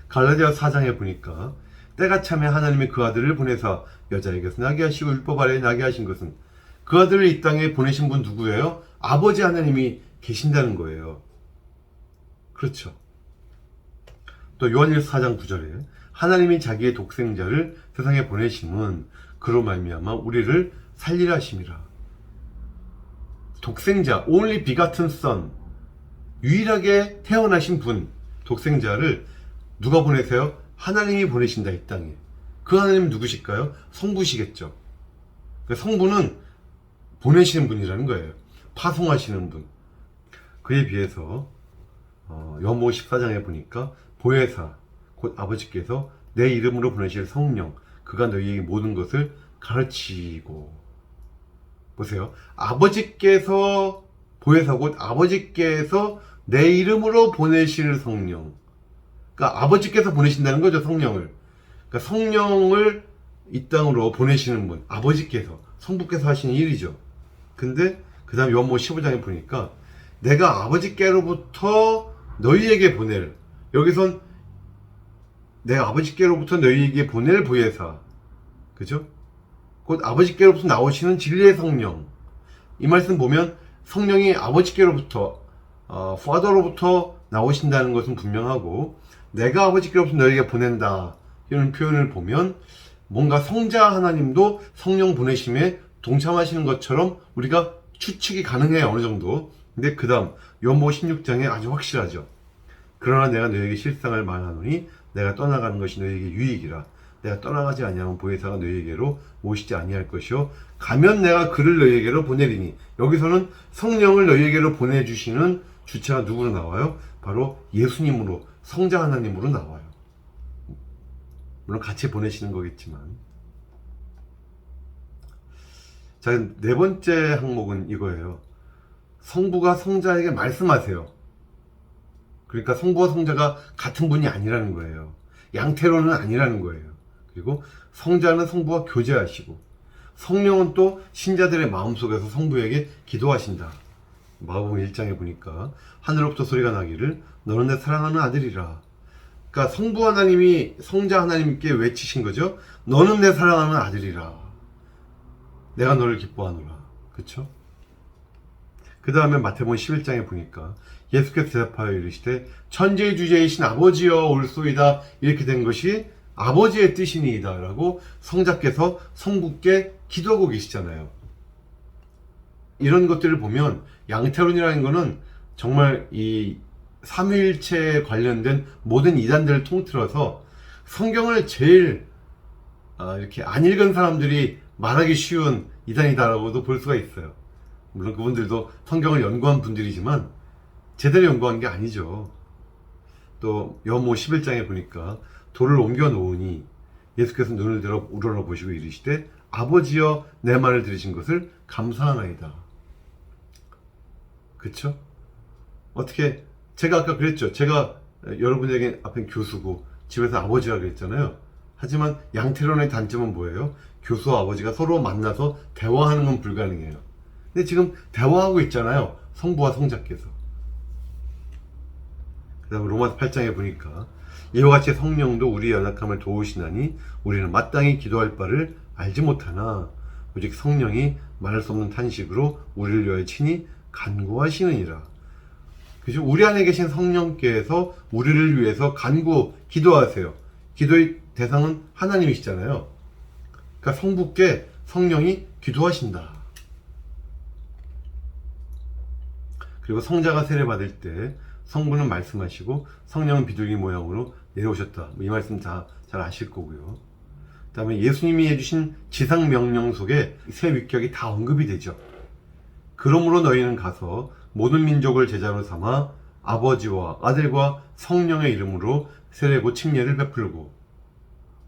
갈라디아서 4장에 보니까 때가 차면 하나님이 그 아들을 보내사 여자에게서 나게 하시고 율법 아래에 나게 하신 것은, 그 아들을 이 땅에 보내신 분 누구예요? 아버지 하나님이 계신다는 거예요. 그렇죠. 또 요한일서 4장 9절에 하나님이 자기의 독생자를 세상에 보내심은 그로 말미암아 우리를 살리라 하심이라. 독생자, only begotten son, 유일하게 태어나신 분, 독생자를 누가 보내세요? 하나님이 보내신다, 이 땅에. 그 하나님은 누구실까요? 성부시겠죠. 그러니까 성부는 보내시는 분이라는 거예요. 파송하시는 분. 그에 비해서 요한복음 14장에 보니까 보혜사, 곧 아버지께서 내 이름으로 보내실 성령, 그가 너희에게 모든 것을 가르치고. 보세요. 아버지께서, 보혜사 곧 아버지께서 내 이름으로 보내실 성령. 그러니까 아버지께서 보내신다는 거죠, 성령을. 그러니까 성령을 이 땅으로 보내시는 분, 아버지께서, 성부께서 하시는 일이죠. 근데 그 다음 요한복음 15장에 보니까 내가 아버지께로부터 너희에게 보낼, 여기선 내가 아버지께로부터 너희에게 보낼 보혜사, 그죠? 곧 아버지께로부터 나오시는 진리의 성령. 이 말씀 보면 성령이 아버지께로부터 Father로부터 나오신다는 것은 분명하고, 내가 아버지께로부터 너희에게 보낸다 이런 표현을 보면 뭔가 성자 하나님도 성령 보내심에 동참하시는 것처럼 우리가 추측이 가능해요, 어느 정도. 근데 그 다음 요한복음 16장에 아주 확실하죠. 그러나 내가 너희에게 실상을 말하노니 내가 떠나가는 것이 너희에게 유익이라. 내가 떠나가지 아니하면 보혜사가 너희에게로 오시지 아니할 것이요 가면 내가 그를 너희에게로 보내리니. 여기서는 성령을 너희에게로 보내주시는 주체가 누구로 나와요? 바로 예수님으로, 성자 하나님으로 나와요. 물론 같이 보내시는 거겠지만. 자, 네 번째 항목은 이거예요. 성부가 성자에게 말씀하세요. 그러니까 성부와 성자가 같은 분이 아니라는 거예요. 양태로는 아니라는 거예요. 그리고 성자는 성부와 교제하시고, 성령은 또 신자들의 마음속에서 성부에게 기도하신다. 마가복음 1장에 보니까 하늘로부터 소리가 나기를 너는 내 사랑하는 아들이라. 그러니까 성부 하나님이 성자 하나님께 외치신 거죠. 너는 내 사랑하는 아들이라. 내가 너를 기뻐하노라. 그렇죠? 그 다음에 마태복음 11장에 보니까 예수께서 대답하여 이르시되 천지의 주제이신 아버지여 올소이다. 이렇게 된 것이 아버지의 뜻이니이다 라고 성자께서 성부께 기도하고 계시잖아요. 이런 것들을 보면 양태론이라는 거는 정말 이 삼위일체에 관련된 모든 이단들을 통틀어서 성경을 제일 이렇게 안 읽은 사람들이 말하기 쉬운 이단이다라고도 볼 수가 있어요. 물론 그분들도 성경을 연구한 분들이지만 제대로 연구한 게 아니죠. 또 요한복음 11장에 보니까 돌을 옮겨 놓으니 예수께서 눈을 들어 우러러 보시고 이르시되 아버지여 내 말을 들으신 것을 감사하나이다. 그쵸? 어떻게, 제가 아까 그랬죠. 제가 여러분에게 앞에 교수고 집에서 아버지라 그랬잖아요. 하지만 양태론의 단점은 뭐예요? 교수와 아버지가 서로 만나서 대화하는 건 불가능해요. 근데 지금 대화하고 있잖아요. 성부와 성자께서. 그 다음에 로마서 8장에 보니까 이와 같이 성령도 우리의 연약함을 도우시나니 우리는 마땅히 기도할 바를 알지 못하나 오직 성령이 말할 수 없는 탄식으로 우리를 위하여 친히 간구하시느니라. 그죠? 우리 안에 계신 성령께서 우리를 위해서 기도하세요. 기도의 대상은 하나님이시잖아요. 그러니까 성부께 성령이 기도하신다. 그리고 성자가 세례받을 때 성부는 말씀하시고 성령은 비둘기 모양으로 내려오셨다. 이 말씀 다 잘 아실 거고요. 그 다음에 예수님이 해주신 지상명령 속에 새 위격이 다 언급이 되죠. 그러므로 너희는 가서 모든 민족을 제자로 삼아 아버지와 아들과 성령의 이름으로 세례고 침례를 베풀고.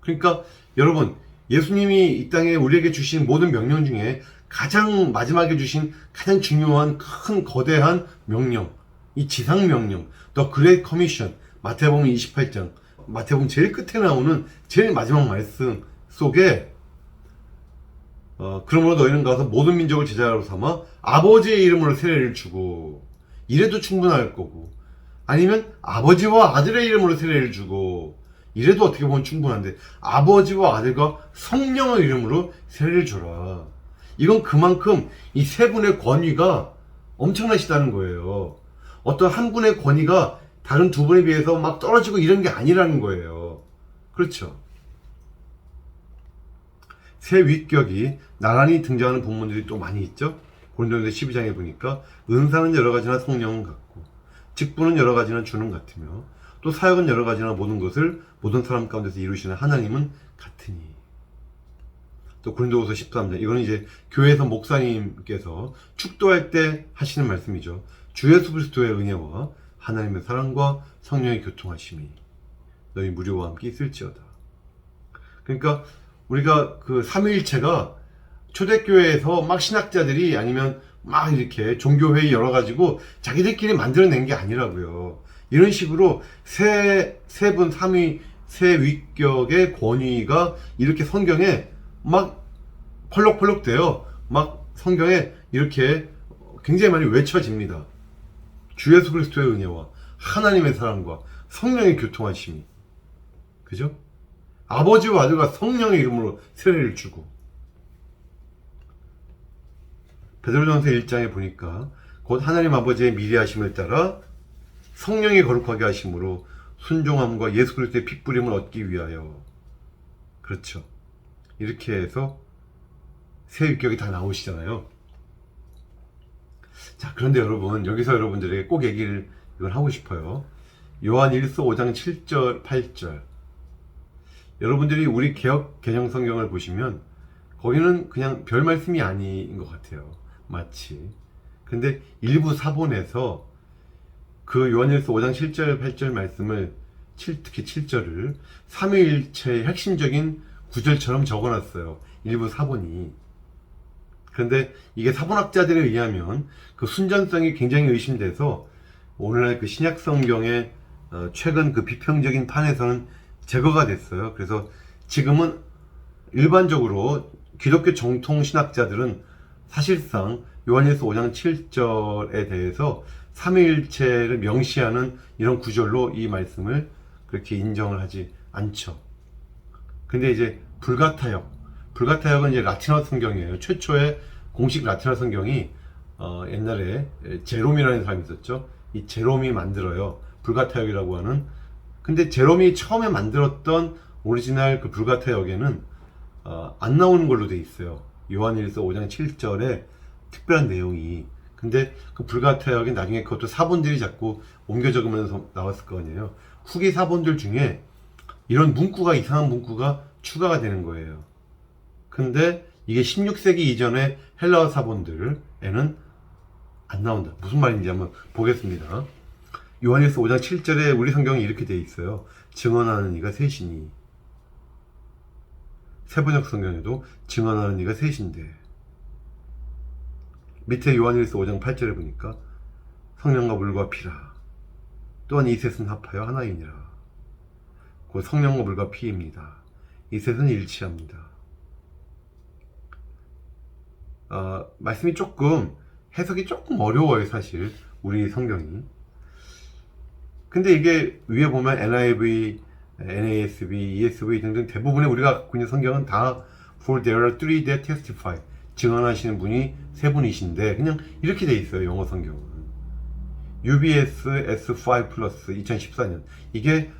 그러니까 여러분, 예수님이 이 땅에 우리에게 주신 모든 명령 중에 가장 마지막에 주신 가장 중요한 큰 거대한 명령, 이 지상명령, The Great Commission, 마태복음 28장, 마태복음 제일 끝에 나오는 제일 마지막 말씀 속에 그러므로 너희는 가서 모든 민족을 제자로 삼아 아버지의 이름으로 세례를 주고, 이래도 충분할 거고, 아니면 아버지와 아들의 이름으로 세례를 주고, 이래도 어떻게 보면 충분한데 아버지와 아들과 성령의 이름으로 세례를 줘라. 이건 그만큼 이 세 분의 권위가 엄청나시다는 거예요. 어떤 한 분의 권위가 다른 두 분에 비해서 막 떨어지고 이런 게 아니라는 거예요. 그렇죠? 새 위격이 나란히 등장하는 본문들이 또 많이 있죠. 고린도전서 12장에 보니까 은사는 여러 가지나 성령은 같고, 직분은 여러 가지나 주는 같으며, 또 사역은 여러 가지나 모든 것을 모든 사람 가운데서 이루시는 하나님은 같으니. 또 고린도후서 13장, 이거는 이제 교회에서 목사님께서 축도할 때 하시는 말씀이죠. 주 예수 그리스도의 은혜와 하나님의 사랑과 성령의 교통하심이 너희 무리와 함께 있을지어다. 그러니까 우리가 그 삼위일체가 초대교회에서 막 신학자들이 아니면 막 이렇게 종교회의 열어가지고 자기들끼리 만들어낸 게 아니라고요. 이런 식으로 세 분 삼위 세 위격의 권위가 이렇게 성경에 막 펄럭펄럭 돼요. 막 성경에 이렇게 굉장히 많이 외쳐집니다. 주 예수 그리스도의 은혜와 하나님의 사랑과 성령의 교통하심이. 그죠? 아버지와 아들과 성령의 이름으로 세례를 주고. 베드로전서 1장에 보니까 곧 하나님 아버지의 미리하심을 따라 성령이 거룩하게 하심으로 순종함과 예수 그리스도의 핏부림을 얻기 위하여. 그렇죠. 이렇게 해서 새 위격이 다 나오시잖아요. 자, 그런데 여러분, 여기서 여러분들에게 꼭 얘기를 이걸 하고 싶어요. 요한 1서 5장 7절 8절. 여러분들이 우리 개역 개정 성경을 보시면 거기는 그냥 별 말씀이 아닌 것 같아요. 마치. 근데 일부 사본에서 그 요한 1서 5장 7절 8절 말씀을 특히 7절을 삼위일체의 핵심적인 구절처럼 적어놨어요. 일부 사본이. 그런데 이게 사본학자들에 의하면 그 순전성이 굉장히 의심돼서 오늘날 그 신약 성경의 최근 그 비평적인 판에서는 제거가 됐어요. 그래서 지금은 일반적으로 기독교 정통 신학자들은 사실상 요한일서 5장 7절에 대해서 삼위일체를 명시하는 이런 구절로 이 말씀을 그렇게 인정을 하지 않죠. 근데 이제 불가타역은 이제 라틴어 성경이에요. 최초의 공식 라틴어 성경이 옛날에 제롬이라는 사람이 있었죠. 이 제롬이 만들어요. 불가타역이라고 하는. 근데 제롬이 처음에 만들었던 오리지널 그 불가타역에는 안 나오는 걸로 돼 있어요. 요한일서 5장 7절에 특별한 내용이. 근데 그 불가타역이 나중에 그것도 사본들이 자꾸 옮겨 적으면서 나왔을 거 아니에요. 후기 사본들 중에 이런 문구가, 이상한 문구가 추가가 되는 거예요. 근데 이게 16세기 이전의 헬라어 사본들에는 안 나온다. 무슨 말인지 한번 보겠습니다. 요한일서 5장 7절에 우리 성경이 이렇게 돼 있어요. 증언하는 이가 셋이니. 세번역 성경에도 증언하는 이가 셋인데, 밑에 요한일서 5장 8절에 보니까 성령과 물과 피라. 또한 이 셋은 합하여 하나이니라. 곧 성령과 물과 피입니다. 이 셋은 일치합니다. 말씀이 조금 해석이 조금 어려워요, 사실 우리 성경이. 근데 이게 위에 보면 NIV, NASB, ESV 등등 대부분의 우리가 갖고 있는 성경은 다 For there are three that testify. 증언하시는 분이 세 분이신데 그냥 이렇게 돼 있어요. 영어 성경은. UBS S5 플러스 2014년. 이게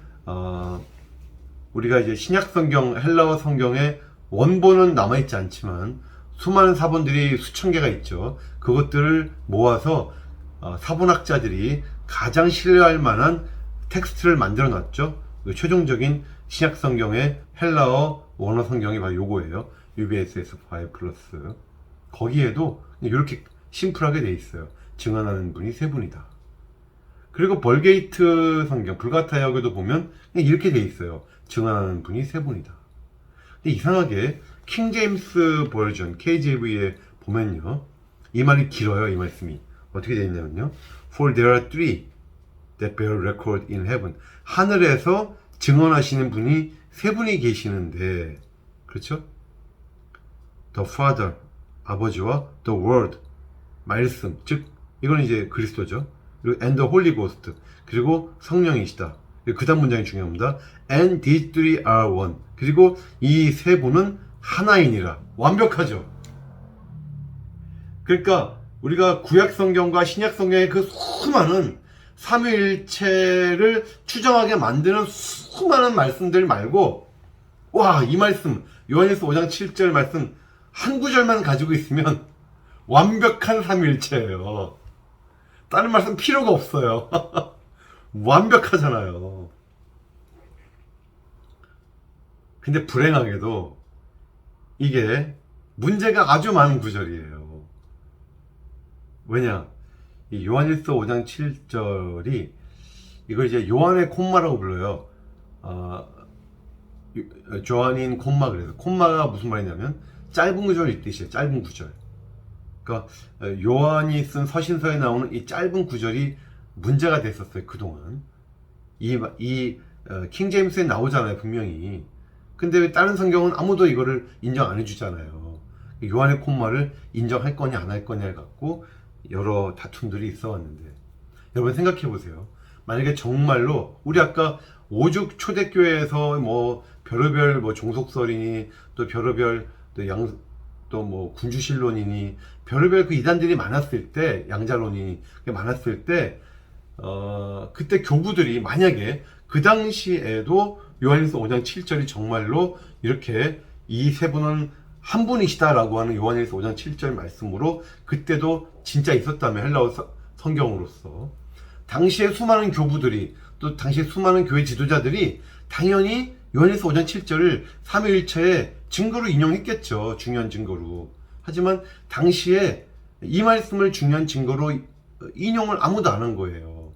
우리가 이제 신약 성경, 헬라어 성경의 원본은 남아있지 않지만 수많은 사본들이 수천 개가 있죠. 그것들을 모아서 사본학자들이 가장 신뢰할 만한 텍스트를 만들어 놨죠. 최종적인 신약 성경의 헬라어 원어 성경이 바로 요거예요. UBS S5 플러스. 거기에도 이렇게 심플하게 돼 있어요. 증언하는 분이 세 분이다. 그리고 벌게이트 성경, 불가타 역에도 보면 그냥 이렇게 돼 있어요. 증언하는 분이 세 분이다. 근데 이상하게 킹 제임스 버전 KJV에 보면요, 이 말이 길어요. 이 말씀이 어떻게 되어 있냐면요, For there are three that bear record in heaven. 하늘에서 증언하시는 분이 세 분이 계시는데, 그렇죠? The Father, 아버지와 The Word, 말씀, 즉 이건 이제 그리스도죠. 그리고 And the Holy Ghost, 그리고 성령이시다. 그 다음 문장이 중요합니다. And these three are one. 그리고 이 세 분은 하나이니라. 완벽하죠. 그러니까 우리가 구약 성경과 신약 성경의 그 수많은 삼위일체를 추정하게 만드는 수많은 말씀들 말고, 와, 이 말씀, 요한일서 5장 7절 말씀 한 구절만 가지고 있으면 완벽한 삼위일체예요. 다른 말씀 필요가 없어요. 완벽하잖아요. 근데 불행하게도 이게 문제가 아주 많은 구절이에요. 왜냐? 이 요한일서 5장 7절이 이걸 이제 요한의 콤마라고 불러요. 조한인 콤마. 그래서 콤마가 무슨 말이냐면 짧은 구절이 뜻이에요. 짧은 구절. 그러니까 요한이 쓴 서신서에 나오는 이 짧은 구절이 문제가 됐었어요. 그동안 킹 제임스에 나오잖아요, 분명히. 근데 왜 다른 성경은 아무도 이거를 인정 안 해주잖아요. 요한의 콤마를 인정할 거냐 안 할 거냐를 갖고 여러 다툼들이 있어 왔는데, 여러분 생각해 보세요. 만약에 정말로 우리 아까 오죽 초대교회에서 뭐 별의별 뭐 종속설이니 또 별의별 또 뭐 군주신론이니 별의별 그 이단들이 많았을 때, 양자론이 많았을 때, 그때 교부들이 만약에 그 당시에도 요한일서 5장 7절이 정말로 이렇게 이 세 분은 한 분이시다라고 하는 요한일서 5장 7절 말씀으로 그때도 진짜 있었다면, 헬라어 성경으로서 당시에 수많은 교부들이, 또 당시에 수많은 교회 지도자들이 당연히 요한일서 5장 7절을 삼위일체의 증거로 인용했겠죠. 중요한 증거로. 하지만 당시에 이 말씀을 중요한 증거로 인용을 아무도 안 한 거예요.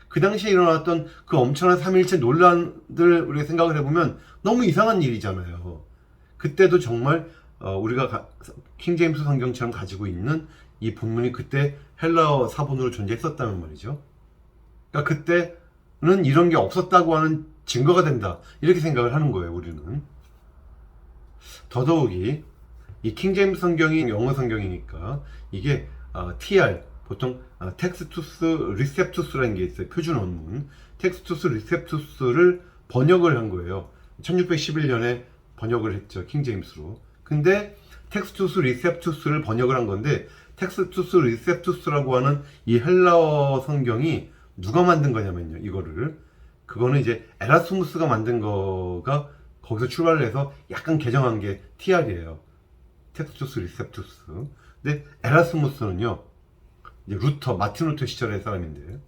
그 당시에 일어났던 그 엄청난 삼위일체 논란들 우리가 생각을 해보면 너무 이상한 일이잖아요. 그때도 정말 우리가 킹 제임스 성경처럼 가지고 있는 이 본문이 그때 헬라어 사본으로 존재했었다는 말이죠. 그러니까 그때는 이런 게 없었다고 하는 증거가 된다, 이렇게 생각을 하는 거예요, 우리는. 더더욱이 이 킹 제임스 성경이 영어 성경이니까 이게 TR, 보통 텍스투스 리셉투스라는 게 있어요. 표준 원문 텍스투스 리셉투스를 번역을 한 거예요. 1611년에 번역을 했죠, 킹 제임스로. 근데 텍스투스 리셉투스를 번역을 한 건데, 텍스투스 리셉투스라고 하는 이 헬라어 성경이 누가 만든 거냐면요, 그거는 이제 에라스무스가 만든 거가 거기서 출발을 해서 약간 개정한 게 TR이에요. 텍스투스 리셉투스. 근데 에라스무스는요, 이제 마틴 루터 시절의 사람인데,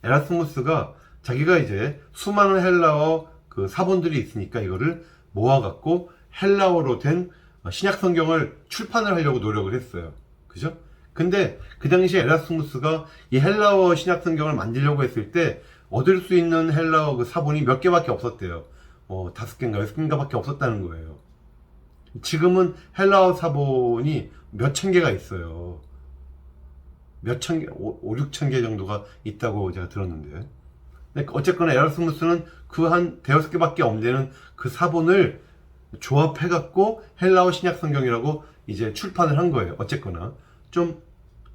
에라스무스가 자기가 이제 수많은 헬라어 그 사본들이 있으니까 이거를 모아갖고 헬라어로 된 신약 성경을 출판을 하려고 노력을 했어요. 그죠? 근데 그 당시에 에라스무스가 이 헬라어 신약 성경을 만들려고 했을 때 얻을 수 있는 헬라어 그 사본이 몇 개밖에 없었대요. 5개인가 6개인가 밖에 없었다는 거예요. 지금은 헬라어 사본이 몇천 개가 있어요. 몇천 개, 5-6천 개 정도가 있다고 제가 들었는데. 어쨌거나 에라스무스는 그 한 대여섯 개밖에 없는 그 사본을 조합해갖고 헬라어 신약 성경이라고 이제 출판을 한 거예요. 어쨌거나 좀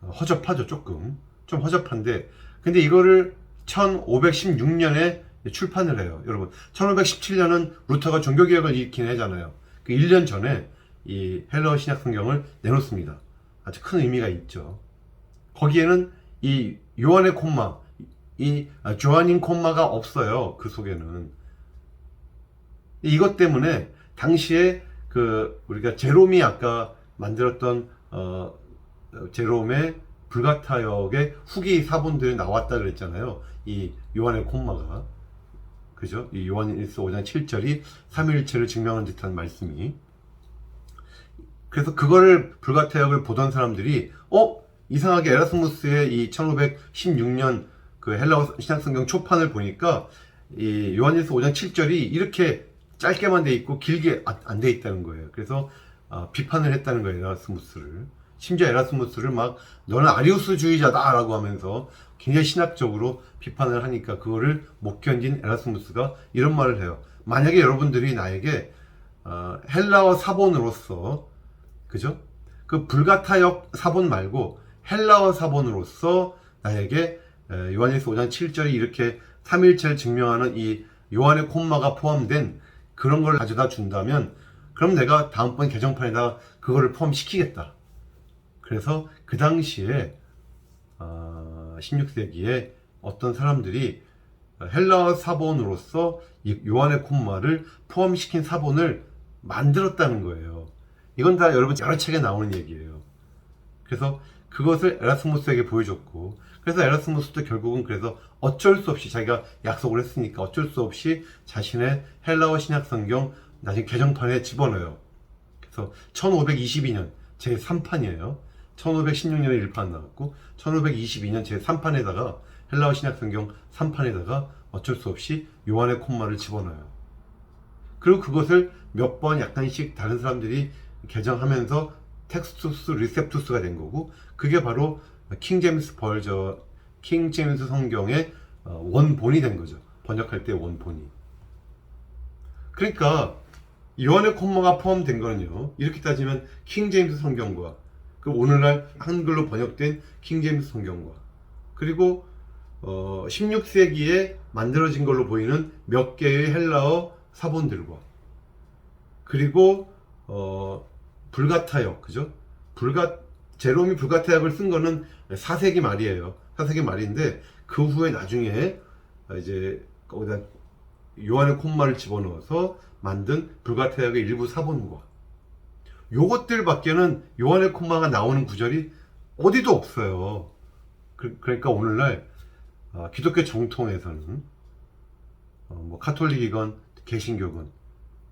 허접하죠. 좀 허접한데, 근데 이거를 1516년에 출판을 해요. 여러분, 1517년은 루터가 종교개혁을 일으킨 해잖아요. 그 1년 전에 이 헬라어 신약 성경을 내놓습니다. 아주 큰 의미가 있죠. 거기에는 이 요한의 콤마, 이 조아닌 콤마가 없어요. 그 속에는. 이것 때문에 당시에 그 우리가 제롬이 아까 만들었던 제롬의 불가타역의 후기 사본들이 나왔다 그랬잖아요. 이 요한의 콤마가. 그죠? 이 요한일서 5장 7절이 삼위일체를 증명한 듯한 말씀이. 그래서 그거를 불가타역을 보던 사람들이 이상하게 에라스무스의 이 1516년 그 헬라어 신약성경 초판을 보니까 이 요한일서 5장 7절이 이렇게 짧게만 돼 있고 길게 안 돼 있다는 거예요. 그래서 비판을 했다는 거예요. 에라스무스를. 심지어 에라스무스를 막 너는 아리우스주의자다라고 하면서 굉장히 신학적으로 비판을 하니까 그거를 못 견딘 에라스무스가 이런 말을 해요. 만약에 여러분들이 나에게 헬라어 사본으로서, 그죠? 그 불가타역 사본 말고 헬라어 사본으로서 나에게 요한일서 5장 7절이 이렇게 삼일체를 증명하는 이 요한의 콤마가 포함된 그런 걸 가져다 준다면 그럼 내가 다음번 개정판에다가 그거를 포함시키겠다. 그래서 그 당시에 16세기에 어떤 사람들이 헬라어 사본으로서 이 요한의 콤마를 포함시킨 사본을 만들었다는 거예요. 이건 다 여러분 여러 책에 나오는 얘기예요. 그래서 그것을 에라스무스에게 보여줬고, 그래서 에라스무스도 결국은 그래서 어쩔 수 없이 자기가 약속을 했으니까 어쩔 수 없이 자신의 헬라어 신약 성경 나중에 개정판에 집어넣어요. 그래서 1522년 제3판이에요. 1516년에 1판 나왔고 1522년 제3판에다가 헬라어 신약 성경 3판에다가 어쩔 수 없이 요한의 콤마를 집어넣어요. 그리고 그것을 몇 번 약간씩 다른 사람들이 개정하면서 텍스투스 리셉투스가 된 거고, 그게 바로 킹 제임스 성경의 원본이 된 거죠. 번역할 때 원본이. 그러니까 요한의 콤마가 포함된 거는요, 이렇게 따지면 킹 제임스 성경과 그 오늘날 한글로 번역된 킹 제임스 성경과 그리고 16세기에 만들어진 걸로 보이는 몇 개의 헬라어 사본들과 그리고 불가타역, 그죠? 제롬이 불가타역을 쓴 거는 4세기 말이에요. 4세기 말인데 그 후에 나중에 이제 거기다 요한의 콤마를 집어넣어서 만든 불가타역의 일부 사본과 요것들 밖에는 요한의 콤마가 나오는 구절이 어디도 없어요. 그러니까 오늘날 기독교 정통에서는 뭐 카톨릭이건 개신교건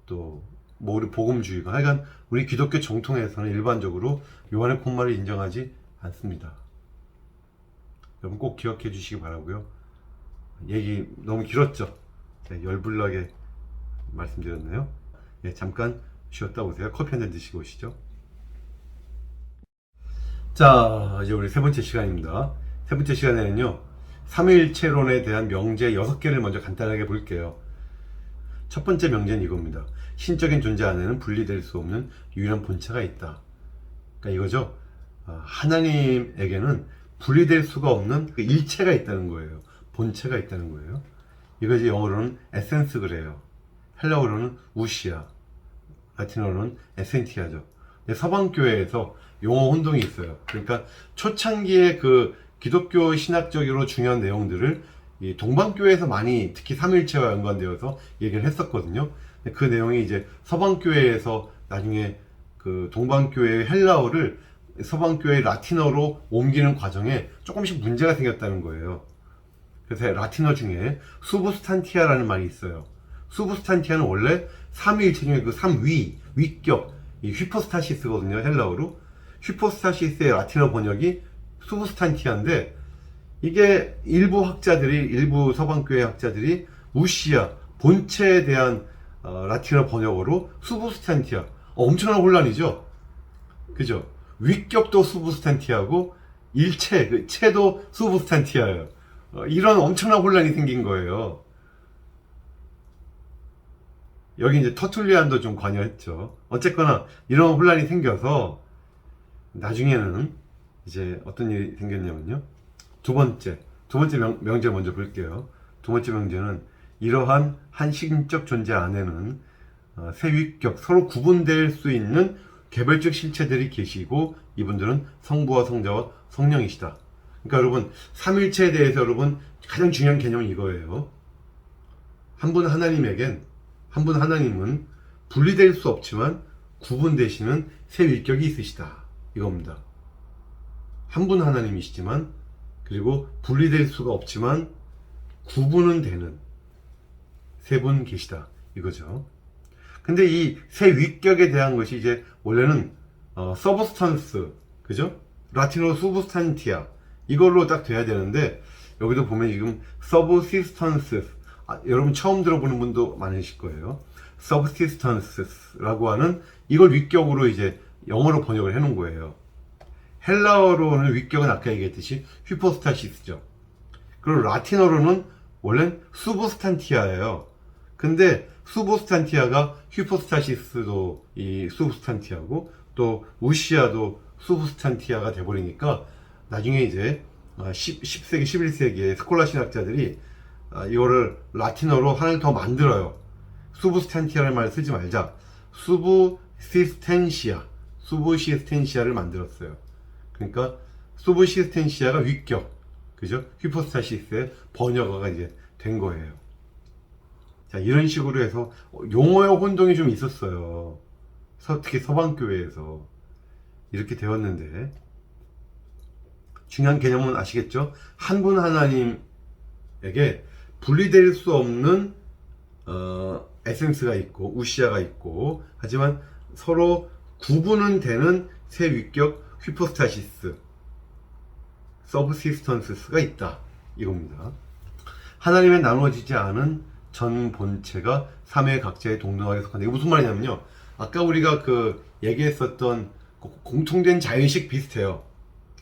또 뭐 우리 복음주의건 하여간 우리 기독교 정통에서는 일반적으로 요한의 콤마를 인정하지 않습니다. 여러분 꼭 기억해 주시기 바라고요. 얘기 너무 길었죠? 네, 열불나게 말씀드렸네요. 네, 잠깐 쉬었다 오세요. 커피 한잔 드시고 오시죠. 자, 이제 우리 세 번째 시간입니다. 세 번째 시간에는요, 삼위일체론에 대한 명제 6개를 먼저 간단하게 볼게요. 첫 번째 명제는 이겁니다. 신적인 존재 안에는 분리될 수 없는 유일한 본체가 있다. 그러니까 이거죠. 하나님에게는 분리될 수가 없는 그 일체가 있다는 거예요. 본체가 있다는 거예요. 이것이 영어로는 에센스 그래요. 헬라어로는 우시아, 라틴어로는 에센티아죠. 서방교회에서 용어 혼동이 있어요. 그러니까 초창기에 그 기독교 신학적으로 중요한 내용들을 이 동방교회에서 많이 특히 삼일체와 연관되어서 얘기를 했었거든요. 그 내용이 이제 서방교회에서 나중에 그 동방교회의 헬라어를 서방교회의 라틴어로 옮기는 과정에 조금씩 문제가 생겼다는 거예요. 그래서 라틴어 중에 수브스탄티아라는 말이 있어요. 수브스탄티아는 원래 삼위일체 중에 그 위격, 이 휘포스타시스거든요, 헬라어로. 휘포스타시스의 라틴어 번역이 수브스탄티아인데, 이게 일부 서방교회 학자들이 우시아, 본체에 대한 라틴어 번역어로 수브스탄티아. 엄청난 혼란이죠? 그죠? 위격도 수브스탄티아고, 일체, 그 체도 수브스탄티아예요. 이런 엄청난 혼란이 생긴 거예요. 여기 이제 터툴리안도 좀 관여했죠. 어쨌거나 이런 혼란이 생겨서 나중에는 이제 어떤 일이 생겼냐면요. 두 번째 명제 먼저 볼게요. 두 번째 명제는 이러한 한 신적 존재 안에는 세 위격, 서로 구분될 수 있는 개별적 실체들이 계시고 이분들은 성부와 성자와 성령이시다. 그러니까 여러분 삼일체에 대해서 여러분 가장 중요한 개념은 이거예요. 한 분 하나님은 분리될 수 없지만 구분되시는 세 위격이 있으시다 이겁니다. 한 분 하나님이시지만 그리고 분리될 수가 없지만 구분은 되는 세 분 계시다 이거죠. 근데 이 세 위격에 대한 것이 이제 원래는 서브스탄스, 그죠? 라틴어로 수브스탄티아 이걸로 딱 돼야 되는데 여기도 보면 지금 서브시스턴스, 여러분 처음 들어보는 분도 많으실 거예요. 서브시스턴스라고 하는 이걸 위격으로 이제 영어로 번역을 해놓은 거예요. 헬라어로는 위격은 아까 얘기했듯이 휘포스타시스죠. 그리고 라틴어로는 원래는 수브스탄티아예요. 근데 수브스탄티아가 휘포스타시스도 이 수브스탄티아고 또 우시아도 수브스탄티아가 돼버리니까 나중에 이제 10세기, 11세기에 스콜라 신학자들이 이거를 라틴어로 하나를 더 만들어요. 수브스탄티아라는 말을 쓰지 말자. 수브시스텐시아를 만들었어요. 그러니까 수브시스텐시아가 위격, 그죠? 휘포스타시스의 번역어가 이제 된 거예요. 자, 이런 식으로 해서 용어의 혼동이 좀 있었어요. 특히 서방교회에서 이렇게 되었는데 중요한 개념은 아시겠죠? 한 분 하나님에게 분리될 수 없는 에센스가 있고 우시아가 있고 하지만 서로 구분은 되는 세 위격 휘포스타시스 서브시스턴스가 있다 이겁니다. 하나님의 나누어지지 않은 전 본체가 삼위의 각자에 동등하게 속한다. 이게 무슨 말이냐면요, 아까 우리가 얘기했었던 공통된 자의식 비슷해요.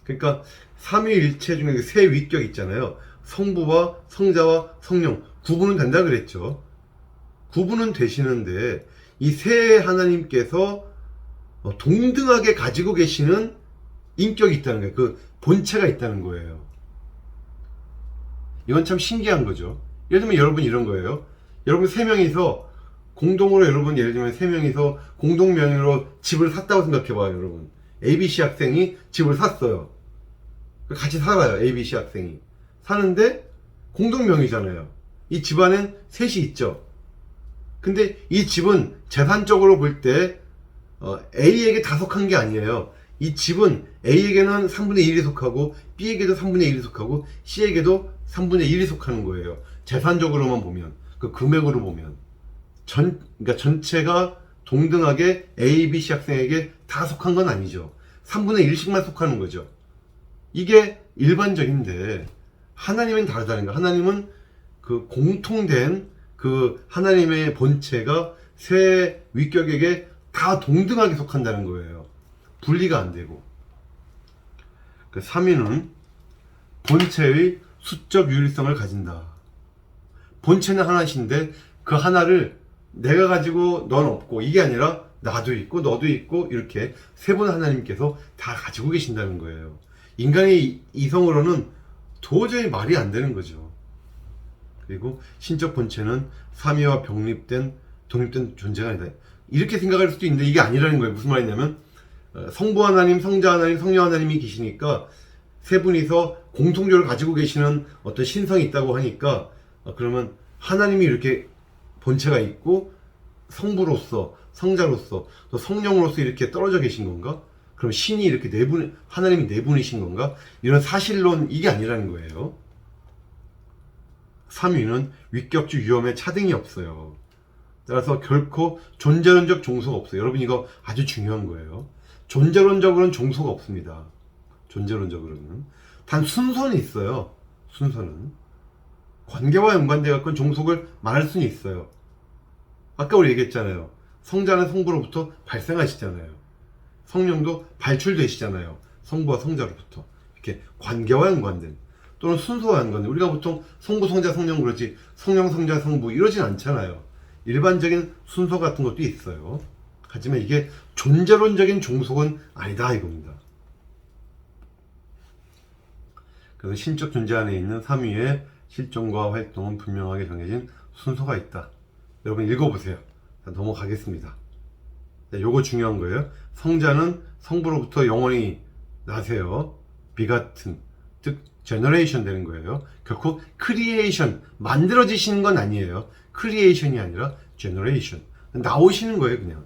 그러니까 삼위일체 중에 세 위격 있잖아요. 성부와 성자와 성령 구분은 된다 그랬죠. 구분은 되시는데 이 세 하나님께서 동등하게 가지고 계시는 인격이 있다는 거예요. 그 본체가 있다는 거예요. 이건 참 신기한 거죠. 예를 들면 여러분 이런 거예요. 여러분 세 명이서 공동으로 예를 들면 세 명이서 공동 명의로 집을 샀다고 생각해봐요. 여러분 ABC 학생이 집을 샀어요. 같이 살아요. ABC 학생이 사는데 공동 명의잖아요. 이 집안엔 셋이 있죠. 근데 이 집은 재산적으로 볼 때 A에게 다 속한 게 아니에요. 이 집은 A에게는 3분의 1이 속하고 B에게도 3분의 1이 속하고 C에게도 3분의 1이 속하는 거예요. 재산적으로만 보면, 그 금액으로 보면 그러니까 전체가 동등하게 A, B, C 학생에게 다 속한 건 아니죠. 3분의 1씩만 속하는 거죠. 이게 일반적인데 하나님은 다르다는 거예요. 하나님은 그 공통된 그 하나님의 본체가 세 위격에게 다 동등하게 속한다는 거예요. 분리가 안 되고. 그 3위는 본체의 수적 유일성을 가진다. 본체는 하나신데 그 하나를 내가 가지고 넌 없고 이게 아니라 나도 있고 너도 있고 이렇게 세 분 하나님께서 다 가지고 계신다는 거예요. 인간의 이성으로는 도저히 말이 안 되는 거죠. 그리고 신적 본체는 삼위와 독립된 존재가 아니다. 이렇게 생각할 수도 있는데 이게 아니라는 거예요. 무슨 말이냐면 성부 하나님, 성자 하나님, 성령 하나님이 계시니까 세 분이서 공통적으로 가지고 계시는 어떤 신성이 있다고 하니까 그러면 하나님이 이렇게 본체가 있고 성부로서, 성자로서, 또 성령으로서 이렇게 떨어져 계신 건가? 그럼 신이 이렇게 하나님이 네 분이신 건가? 이런 사실론 이게 아니라는 거예요. 3위는 위격주 위험에 차등이 없어요. 따라서 결코 존재론적 종소가 없어요. 여러분 이거 아주 중요한 거예요. 존재론적으로는 종소가 없습니다. 존재론적으로는 단 순서는 있어요. 순서는 관계와 연관되어 갖고 종속을 말할 수는 있어요. 아까 우리 얘기했잖아요. 성자는 성부로부터 발생하시잖아요. 성령도 발출되시잖아요. 성부와 성자로부터. 이렇게 관계와 연관된 또는 순서와 연관된, 우리가 보통 성부, 성자, 성령 그러지 성령, 성자, 성부 이러진 않잖아요. 일반적인 순서 같은 것도 있어요. 하지만 이게 존재론적인 종속은 아니다 이겁니다. 그래서 신적 존재 안에 있는 3위의 실존과 활동은 분명하게 정해진 순서가 있다. 여러분 읽어보세요. 자, 넘어가겠습니다. 요거 중요한 거예요. 성자는 성부로부터 영원히 나세요. 비같은, 즉 제너레이션 되는 거예요. 결코 크리에이션, 만들어지시는 건 아니에요. 크리에이션이 아니라 제너레이션, 나오시는 거예요 그냥.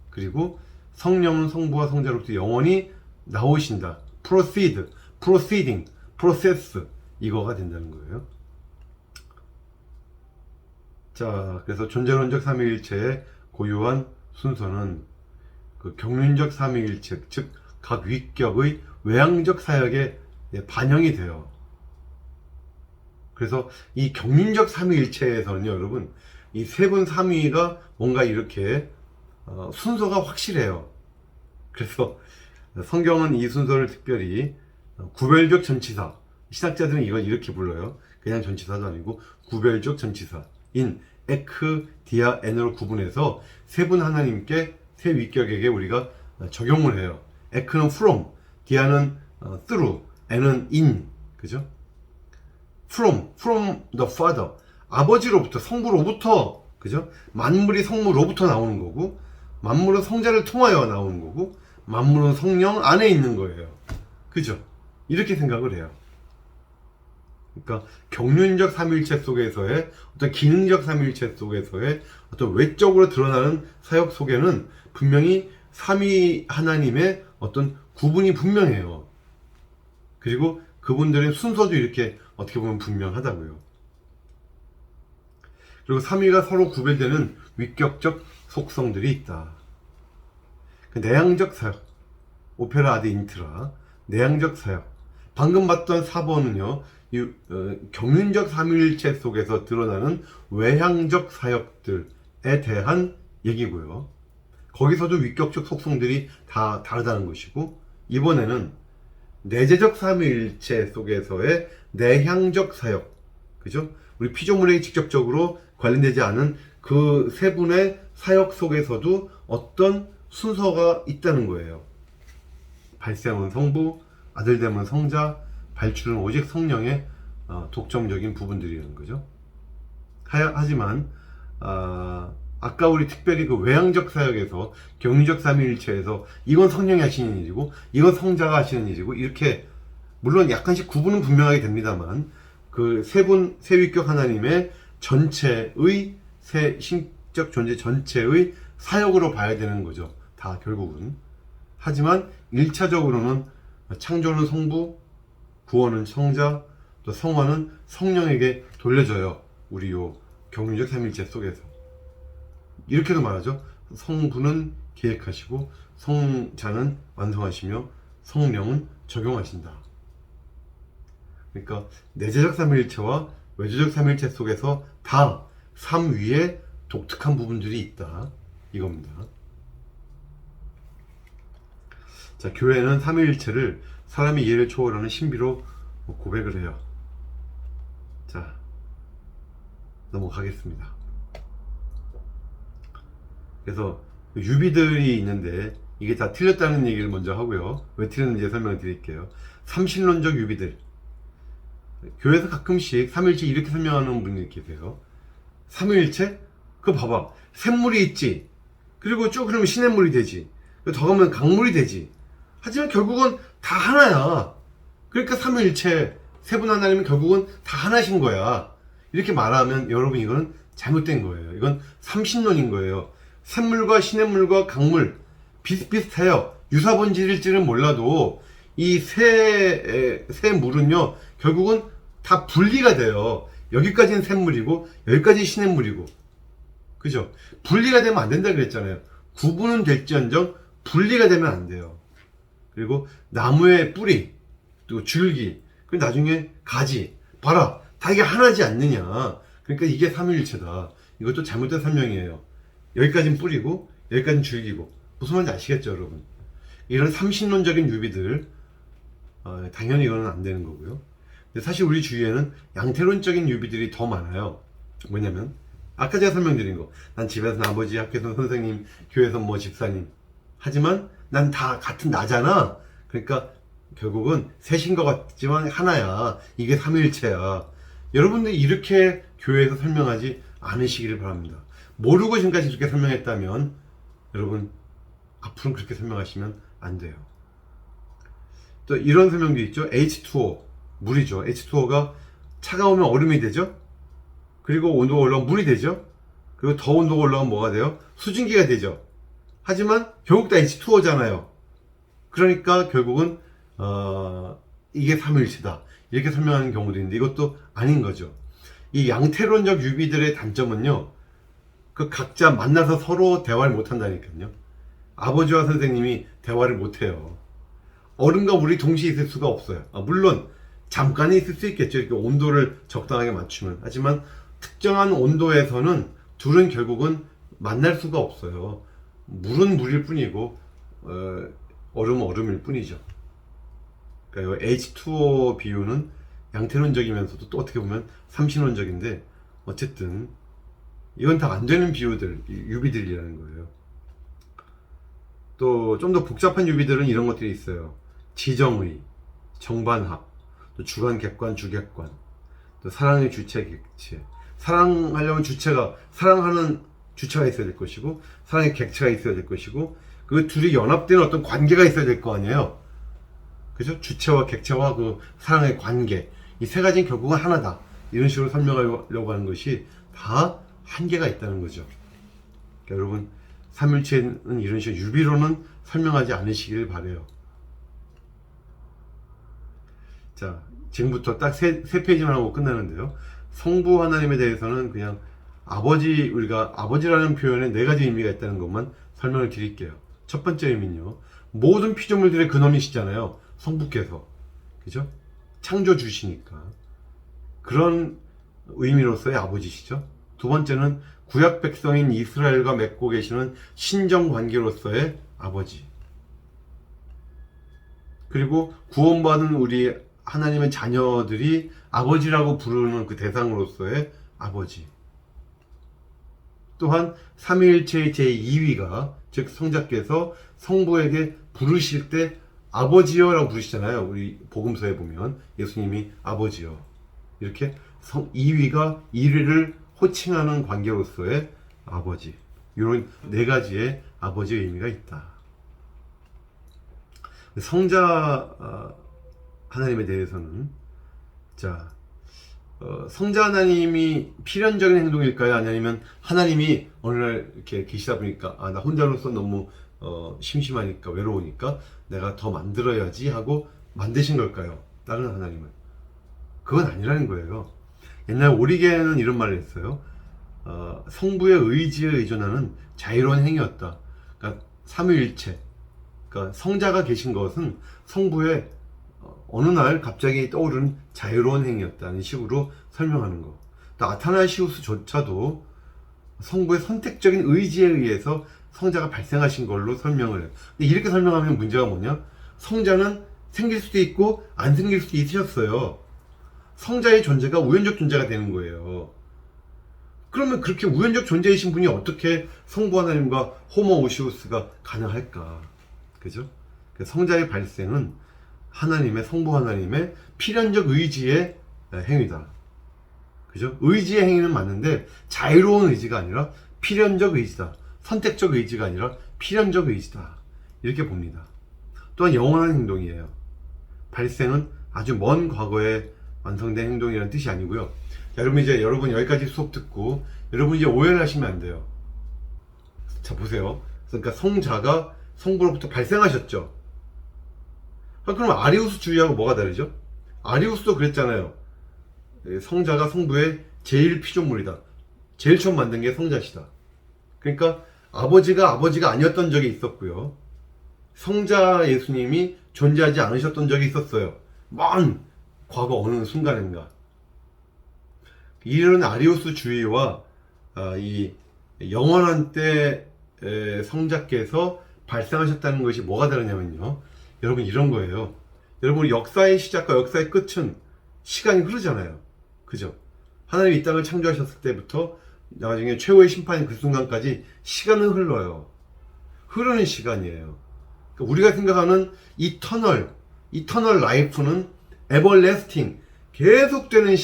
그리고 성령은 성부와 성자로부터 영원히 나오신다. proceed, proceeding, process, 이거가 된다는 거예요. 자, 그래서 존재론적 삼위일체의 고유한 순서는 그 경륜적 삼위일체, 즉 각 위격의 외향적 사역에 반영이 돼요. 그래서 이 경륜적 삼위일체에서는요, 여러분, 이 세분 삼위가 뭔가 이렇게 순서가 확실해요. 그래서 성경은 이 순서를 특별히 구별적 전치사, 신학자들은 이걸 이렇게 불러요. 그냥 전치사도 아니고 구별적 전치사인 에크, 디아, 에너로 구분해서 세 분 하나님께 세 위격에게 우리가 적용을 해요. 에크는 from, 디아는 through, 에는 in, 그죠? from the father, 아버지로부터, 성부로부터, 그죠? 만물이 성부로부터 나오는 거고, 만물은 성자를 통하여 나오는 거고, 만물은 성령 안에 있는 거예요. 그죠? 이렇게 생각을 해요. 그러니까 경륜적 삼위일체 속에서의 어떤 기능적 삼위일체 속에서의 어떤 외적으로 드러나는 사역 속에는 분명히 삼위 하나님의 어떤 구분이 분명해요. 그리고 그분들의 순서도 이렇게 어떻게 보면 분명하다고요. 그리고 삼위가 서로 구별되는 위격적 속성들이 있다. 내향적 사역, 오페라 아드 인트라, 내향적 사역. 방금 봤던 4번은요, 경륜적 삼위일체 속에서 드러나는 외향적 사역들에 대한 얘기고요. 거기서도 위격적 속성들이 다 다르다는 것이고, 이번에는 내재적 삼위일체 속에서의 내향적 사역, 그죠? 우리 피조물에 직접적으로 관련되지 않은 그 세 분의 사역 속에서도 어떤 순서가 있다는 거예요. 발생은 성부, 아들됨은 성자, 발출은 오직 성령의 독점적인 부분들이라는 거죠. 하지만 아까 우리 특별히 그 외향적 사역에서 경륜적 삼위일체에서 이건 성령이 하시는 일이고 이건 성자가 하시는 일이고 이렇게 물론 약간씩 구분은 분명하게 됩니다만 그 세 위격 하나님의 전체의 세 신적 존재 전체의 사역으로 봐야 되는 거죠. 다 결국은. 하지만 1차적으로는 창조는 성부, 구원은 성자, 또 성화는 성령에게 돌려져요. 우리 요 경륜적 삼위일체 속에서. 이렇게도 말하죠. 성부는 계획하시고 성자는 완성하시며 성령은 적용하신다. 그러니까 내재적 삼위일체와 외재적 삼위일체 속에서 다 삼위에 독특한 부분들이 있다. 이겁니다. 자, 교회는 삼위일체를 사람의 이해를 초월하는 신비로 고백을 해요. 자, 넘어가겠습니다. 그래서 유비들이 있는데 이게 다 틀렸다는 얘기를 먼저 하고요. 왜 틀렸는지 설명을 드릴게요. 삼신론적 유비들. 교회에서 가끔씩 삼위일체 이렇게 설명하는 분이 계세요. 삼위일체? 그거 봐봐. 샘물이 있지. 그리고 쭉 그러면 시냇물이 되지. 더 가면 강물이 되지. 하지만 결국은 다 하나야. 그러니까 삼위일체, 세 분 하나님은 결국은 다 하나신 거야. 이렇게 말하면 여러분 이건 잘못된 거예요. 이건 삼신론인 거예요. 샘물과 시냇물과 강물 비슷비슷해요. 유사본질일지는 몰라도 이 세 물은요 결국은 다 분리가 돼요. 여기까지는 샘물이고 여기까지 시냇물이고, 그죠? 분리가 되면 안 된다 그랬잖아요. 구분은 될지언정 분리가 되면 안 돼요. 그리고 나무의 뿌리, 또 줄기, 그리고 나중에 가지, 봐라, 다 이게 하나지 않느냐. 그러니까 이게 삼위일체다. 이것도 잘못된 설명이에요. 여기까지는 뿌리고 여기까지는 줄기고. 무슨 말인지 아시겠죠, 여러분? 이런 삼신론적인 유비들 당연히 이거는 안 되는 거고요. 근데 사실 우리 주위에는 양태론적인 유비들이 더 많아요. 뭐냐면 아까 제가 설명드린 거, 난 집에서는 아버지, 학교에서는 선생님, 교회에서는 뭐 집사님. 하지만 난 다 같은 나잖아. 그러니까 결국은 셋인 것 같지만 하나야. 이게 삼위일체야. 여러분들이 이렇게 교회에서 설명하지 않으시기를 바랍니다. 모르고 지금까지 이렇게 설명했다면 여러분 앞으로는 그렇게 설명하시면 안 돼요. 또 이런 설명도 있죠. H2O, 물이죠. H2O가 차가우면 얼음이 되죠. 그리고 온도가 올라가면 물이 되죠. 그리고 더 온도가 올라가면 뭐가 돼요? 수증기가 되죠. 하지만 결국 다 H2O잖아요. 그러니까 결국은 이게 삼위일체다 이렇게 설명하는 경우도 있는데 이것도 아닌 거죠. 이 양태론적 유비들의 단점은요, 그 각자 만나서 서로 대화를 못 한다니까요. 아버지와 선생님이 대화를 못 해요. 얼음과 물이 동시에 있을 수가 없어요. 물론 잠깐 있을 수 있겠죠. 이렇게 온도를 적당하게 맞추면. 하지만 특정한 온도에서는 둘은 결국은 만날 수가 없어요. 물은 물일 뿐이고 얼음은 얼음일 뿐이죠. 그러니까 H2O 비유는 양태론적이면서도 또 어떻게 보면 삼신론적인데, 어쨌든 이건 다 안 되는 비유들, 유비들이라는 거예요. 또 좀 더 복잡한 유비들은 이런 것들이 있어요. 지정의, 정반합, 또 주관, 객관, 주객관, 또 사랑의 주체, 객체. 사랑하려면 주체가, 사랑하는 주체가 있어야 될 것이고, 사랑의 객체가 있어야 될 것이고, 그 둘이 연합되는 어떤 관계가 있어야 될 거 아니에요. 그죠? 주체와 객체와 그 사랑의 관계, 이 세 가지는 결국은 하나다. 이런 식으로 설명하려고 하는 것이 다 한계가 있다는 거죠. 그러니까 여러분, 삼일체는 이런 식으로 유비로는 설명하지 않으시길 바래요. 자, 지금부터 딱 세 페이지만 하고 끝나는데요. 성부 하나님에 대해서는 그냥 아버지, 우리가 아버지라는 표현에 네 가지 의미가 있다는 것만 설명을 드릴게요. 첫 번째 의미는요, 모든 피조물들의 근원이시잖아요. 성부께서. 그죠? 창조주시니까. 그런 의미로서의 아버지시죠. 두 번째는 구약 백성인 이스라엘과 맺고 계시는 신정관계로서의 아버지. 그리고 구원받은 우리 하나님의 자녀들이 아버지라고 부르는 그 대상으로서의 아버지. 또한 삼위일체의 제2위가, 즉 성자께서 성부에게 부르실 때 아버지여 라고 부르시잖아요. 우리 복음서에 보면 예수님이 아버지여, 이렇게 2위가 1위를 호칭하는 관계로서의 아버지. 이런 네 가지의 아버지의 의미가 있다. 성자 하나님에 대해서는, 자, 성자 하나님이 필연적인 행동일까요? 아니면 하나님이 어느 날 이렇게 계시다 보니까 나 혼자로서 너무 심심하니까, 외로우니까 내가 더 만들어야지 하고 만드신 걸까요? 다른 하나님을? 그건 아니라는 거예요. 옛날 오리겐은 이런 말을 했어요. 성부의 의지에 의존하는 자유로운 행위였다. 그러니까 삼위일체, 그러니까 성자가 계신 것은 성부의 어느 날 갑자기 떠오르는 자유로운 행위였다는 식으로 설명하는 거. 또 아타나시우스조차도 성부의 선택적인 의지에 의해서 성자가 발생하신 걸로 설명을 해요. 근데 이렇게 설명하면 문제가 뭐냐? 성자는 생길 수도 있고 안 생길 수도 있으셨어요. 성자의 존재가 우연적 존재가 되는 거예요. 그러면 그렇게 우연적 존재이신 분이 어떻게 성부 하나님과 호모우시우스가 가능할까? 그죠? 성자의 발생은 하나님의, 성부 하나님의 필연적 의지의 행위다. 그죠? 의지의 행위는 맞는데 자유로운 의지가 아니라 필연적 의지다. 선택적 의지가 아니라 필연적 의지다. 이렇게 봅니다. 또한 영원한 행동이에요. 발생은 아주 먼 과거에 완성된 행동이라는 뜻이 아니고요. 자, 여러분 여기까지 수업 듣고 여러분 이제 오해를 하시면 안 돼요. 자, 보세요. 그러니까 성자가 성부로부터 발생하셨죠. 그럼 아리우스주의하고 뭐가 다르죠? 아리우스도 그랬잖아요. 성자가 성부의 제일 피조물이다. 제일 처음 만든 게 성자시다. 그러니까 아버지가 아니었던 적이 있었고요. 성자 예수님이 존재하지 않으셨던 적이 있었어요. 먼 과거 어느 순간인가. 이런 아리우스주의와 이 영원한 때 성자께서 발생하셨다는 것이 뭐가 다르냐면요. 여러분 이런 거예요. 여러분 역사의 시작과 역사의 끝은 시간이 흐르잖아요. 그죠? 하나님이 이 땅을 창조하셨을 때부터 나중에 최후의 심판인 그 순간까지 시간은 흘러요. 흐르는 시간이에요. 그러니까 우리가 생각하는 이터널 라이프는 에버래스팅, 계속되는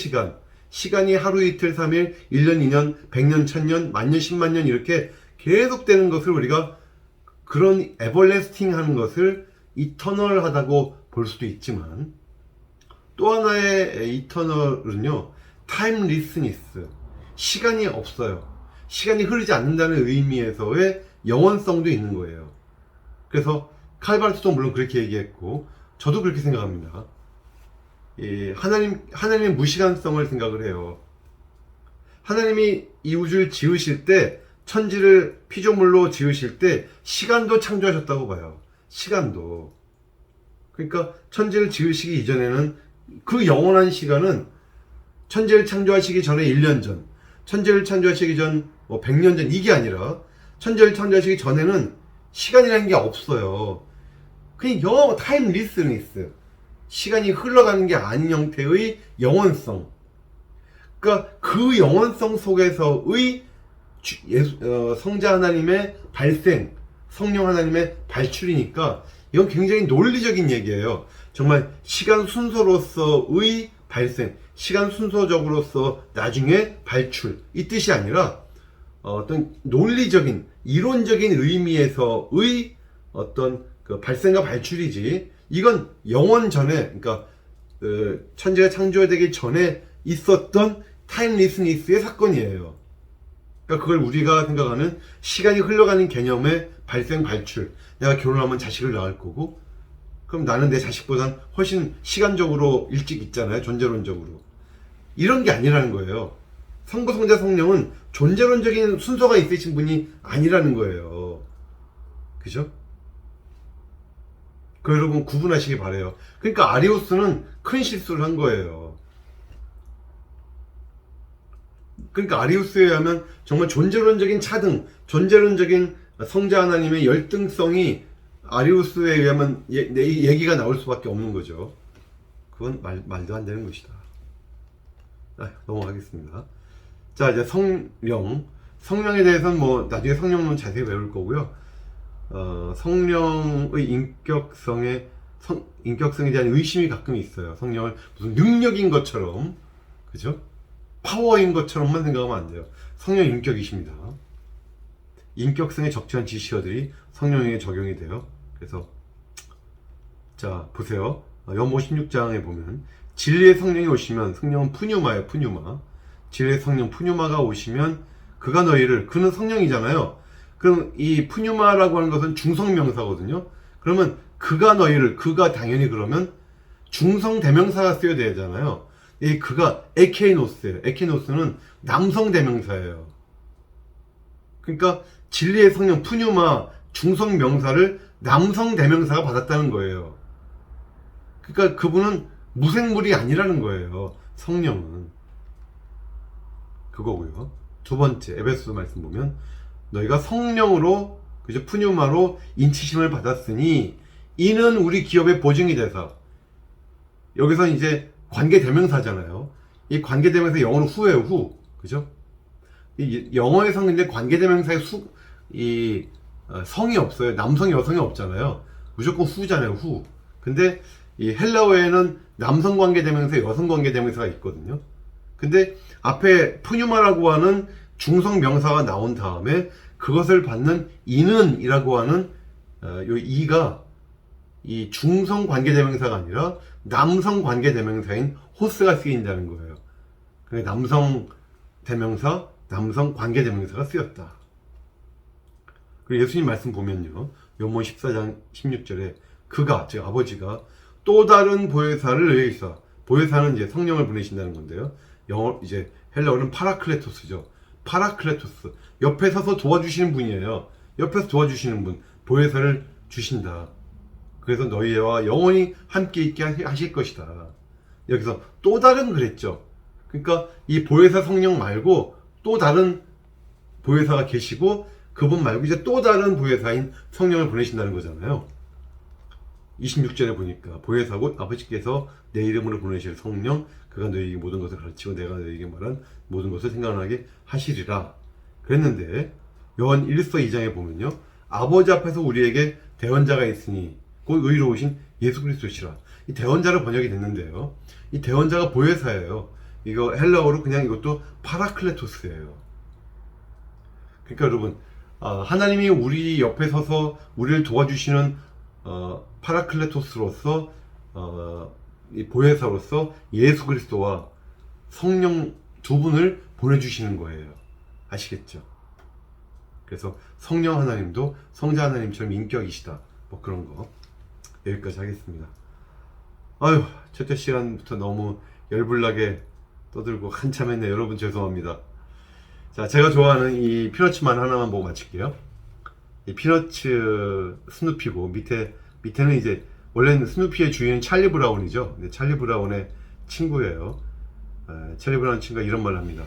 시간이 하루 이틀 3일 1년 2년 100년 1000년 만년 10만년 이렇게 계속되는 것을 우리가 그런 에버래스팅 하는 것을 이터널하다고 볼 수도 있지만, 또 하나의 이터널은요, 타임리스니스, 시간이 없어요. 시간이 흐르지 않는다는 의미에서의 영원성도 있는 거예요. 그래서 칼바르트도 물론 그렇게 얘기했고, 저도 그렇게 생각합니다. 하나님의 무시간성을 생각을 해요. 하나님이 이 우주를 지으실 때, 천지를 피조물로 지으실 때 시간도 창조하셨다고 봐요. 시간도. 그러니까 천지를 지으시기 이전에는 그 영원한 시간은 천지를 창조하시기 전에 1년 전, 천지를 창조하시기 전 100년 전, 이게 아니라 천지를 창조하시기 전에는 시간이라는 게 없어요. 그냥 영어 타임리스니스, 시간이 흘러가는 게 아닌 형태의 영원성. 그러니까 그 영원성 속에서의 성자 하나님의 발생, 성령 하나님의 발출이니까 이건 굉장히 논리적인 얘기예요. 정말 시간 순서로서의 발생, 시간 순서적으로서 나중에 발출, 이 뜻이 아니라 어떤 논리적인, 이론적인 의미에서의 어떤 그 발생과 발출이지, 이건 영원 전에, 그러니까 천지가 창조되기 전에 있었던 타임리스니스의 사건이에요. 그러니까 그걸 우리가 생각하는 시간이 흘러가는 개념의 발생, 발출. 내가 결혼하면 자식을 낳을 거고, 그럼 나는 내 자식보단 훨씬 시간적으로 일찍 있잖아요. 존재론적으로. 이런 게 아니라는 거예요. 성부, 성자, 성령은 존재론적인 순서가 있으신 분이 아니라는 거예요. 그죠? 그 여러분 구분하시기 바래요. 그러니까 아리우스는 큰 실수를 한 거예요. 그러니까 아리우스에 의하면 정말 존재론적인 차등, 존재론적인 성자 하나님의 열등성이 아리우스에 의하면 얘기가 나올 수밖에 없는 거죠. 그건 말도 안 되는 것이다. 넘어가겠습니다. 자, 이제 성령에 대해서는 뭐 나중에 성령론 자세히 배울 거고요. 성령의 인격성에 대한 의심이 가끔 있어요. 성령을 무슨 능력인 것처럼, 그죠? 파워인 것처럼만 생각하면 안 돼요. 성령 인격이십니다. 인격성에 적절한 지시어들이 성령에게 적용이 돼요. 그래서 자, 보세요. 요한복음 16장에 보면 진리의 성령이 오시면, 성령은 푸뉴마예요. 푸뉴마. 진리의 성령 푸뉴마가 오시면 그가 너희를, 그는 성령이잖아요. 그럼 이 푸뉴마라고 하는 것은 중성명사거든요. 그러면 그가 너희를, 그가 당연히 그러면 중성대명사가 쓰여야 되잖아요. 이 그가 에케노스예요. 에케노스는 남성대명사예요. 그러니까 진리의 성령 푸뉴마 중성명사를 남성대명사가 받았다는 거예요. 그러니까 그분은 무생물이 아니라는 거예요. 성령은. 그거고요. 두 번째 에베소서 말씀 보면 너희가 성령으로, 그죠, 푸뉴마로 인치심을 받았으니 이는 우리 기업의 보증이 돼서, 여기서 이제 관계대명사잖아요. 이 관계대명사 영어로 후예요. 후. 그죠? 이 영어에서는 근데 관계대명사의 성이 없어요. 남성, 여성이 없잖아요. 무조건 후잖아요. 후. 근데 이 헬라어에는 남성 관계대명사, 여성 관계대명사가 있거든요. 근데 앞에 푸뉴마라고 하는 중성 명사가 나온 다음에 그것을 받는 이는 이라고 하는 요 이가 이 중성 관계대명사가 아니라 남성 관계대명사인 호스가 쓰인다는 거예요. 그러니까 남성 대명사, 남성 관계대명사가 쓰였다. 그리고 예수님 말씀 보면요, 요한복음 14장 16절에 그가, 즉 아버지가 또 다른 보혜사를 의해서, 보혜사는 이제 성령을 보내신다는 건데요. 영어 이제 헬라어는 파라클레토스죠. 파라클레토스. 옆에 서서 도와주시는 분이에요. 옆에서 도와주시는 분, 보혜사를 주신다. 그래서 너희와 영원히 함께 있게 하실 것이다. 여기서 또 다른 그랬죠. 그러니까 이 보혜사 성령 말고 또 다른 보혜사가 계시고, 그분 말고 이제 또 다른 보혜사인 성령을 보내신다는 거잖아요. 26절에 보니까 보혜사고 아버지께서 내 이름으로 보내실 성령, 그가 너희에게 모든 것을 가르치고 내가 너희에게 말한 모든 것을 생각나게 하시리라 그랬는데, 요한 1서 2장에 보면요, 아버지 앞에서 우리에게 대언자가 있으니 곧 의로우신 예수 그리스도시라. 이 대언자로 번역이 됐는데요, 이 대언자가 보혜사예요. 이거 헬라어로 그냥 이것도 파라클레토스예요. 그러니까 여러분, 하나님이 우리 옆에 서서 우리를 도와주시는 파라클레토스로서 이 보혜사로서 예수 그리스도와 성령 두 분을 보내주시는 거예요. 아시겠죠? 그래서 성령 하나님도 성자 하나님처럼 인격이시다. 뭐 그런 거 여기까지 하겠습니다. 아유, 첫째 시간부터 너무 열불나게 떠들고 한참 했네. 여러분 죄송합니다. 자, 제가 좋아하는 이 피너츠만 하나만 보고 마칠게요. 이 피너츠 스누피고 밑에는 이제 원래는 스누피의 주인은 찰리 브라운이죠. 근데 찰리 브라운의 친구예요. 찰리 브라운 친구가 이런 말을 합니다.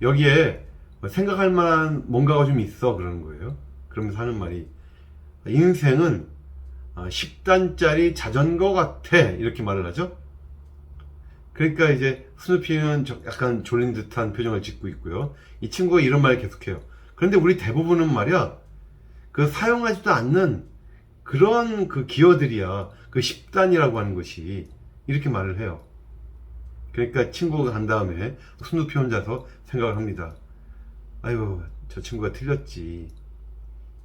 여기에 생각할 만한 뭔가가 좀 있어 그러는 거예요. 그러면서 하는 말이 인생은 10단짜리 자전거 같아 이렇게 말을 하죠. 그러니까 이제 스누피는 약간 졸린 듯한 표정을 짓고 있고요. 이 친구가 이런 말을 계속해요. 그런데 우리 대부분은 말이야 그 사용하지도 않는 그런 그 기어들이야 그 10단이라고 하는 것이 이렇게 말을 해요. 그러니까 친구가 간 다음에 스누피 혼자서 생각을 합니다. 아유, 저 친구가 틀렸지.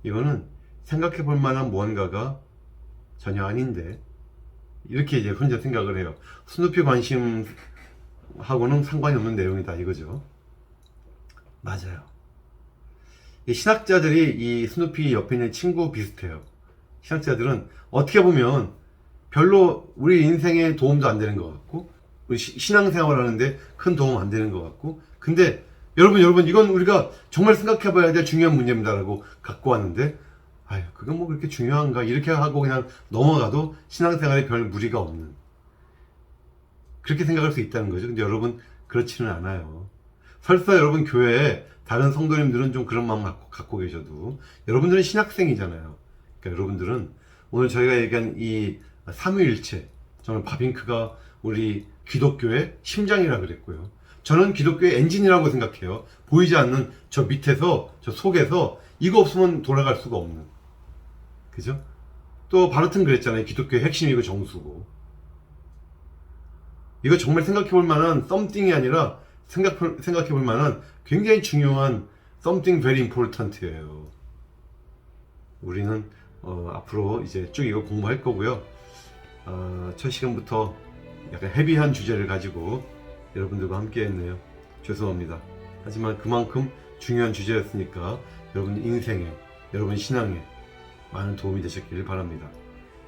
이거는 생각해 볼 만한 무언가가 전혀 아닌데 이렇게 이제 혼자 생각을 해요. 스누피 관심하고는 상관이 없는 내용이다 이거죠. 맞아요. 이 신학자들이 이 스누피 옆에 있는 친구 비슷해요. 신학자들은 어떻게 보면 별로 우리 인생에 도움도 안 되는 것 같고 우리 신앙생활 하는데 큰 도움 안 되는 것 같고 근데 여러분 이건 우리가 정말 생각해 봐야 될 중요한 문제입니다 라고 갖고 왔는데 아유 그건 뭐 그렇게 중요한가 이렇게 하고 그냥 넘어가도 신앙생활에 별 무리가 없는 그렇게 생각할 수 있다는 거죠. 근데 여러분 그렇지는 않아요. 설사 여러분 교회에 다른 성도님들은 좀 그런 마음 갖고 계셔도 여러분들은 신학생이잖아요. 그러니까 여러분들은 오늘 저희가 얘기한 이 삼위일체 정말 바빙크가 우리 기독교의 심장이라 그랬고요. 저는 기독교의 엔진이라고 생각해요. 보이지 않는 저 밑에서 저 속에서 이거 없으면 돌아갈 수가 없는 그죠? 또 바르튼 그랬잖아요. 기독교의 핵심이고 정수고 이거 정말 생각해 볼 만한 썸띵이 아니라 생각해 볼 만한 굉장히 중요한 something very important예요. 우리는 앞으로 이제 쭉 이거 공부할 거고요. 첫 시간부터 약간 헤비한 주제를 가지고 여러분들과 함께 했네요. 죄송합니다. 하지만 그만큼 중요한 주제였으니까 여러분 인생에, 여러분 신앙에 많은 도움이 되셨기를 바랍니다.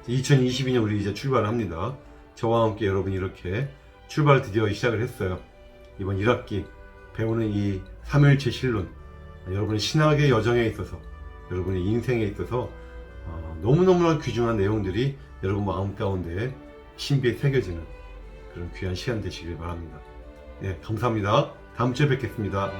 2022년 우리 이제 출발합니다. 저와 함께 여러분이 이렇게 출발 드디어 시작을 했어요. 이번 1학기 배우는 이 삼일체 실론 여러분의 신학의 여정에 있어서 여러분의 인생에 있어서 너무너무나 귀중한 내용들이 여러분 마음 가운데 신비에 새겨지는 그런 귀한 시간 되시길 바랍니다. 네, 감사합니다. 다음 주에 뵙겠습니다.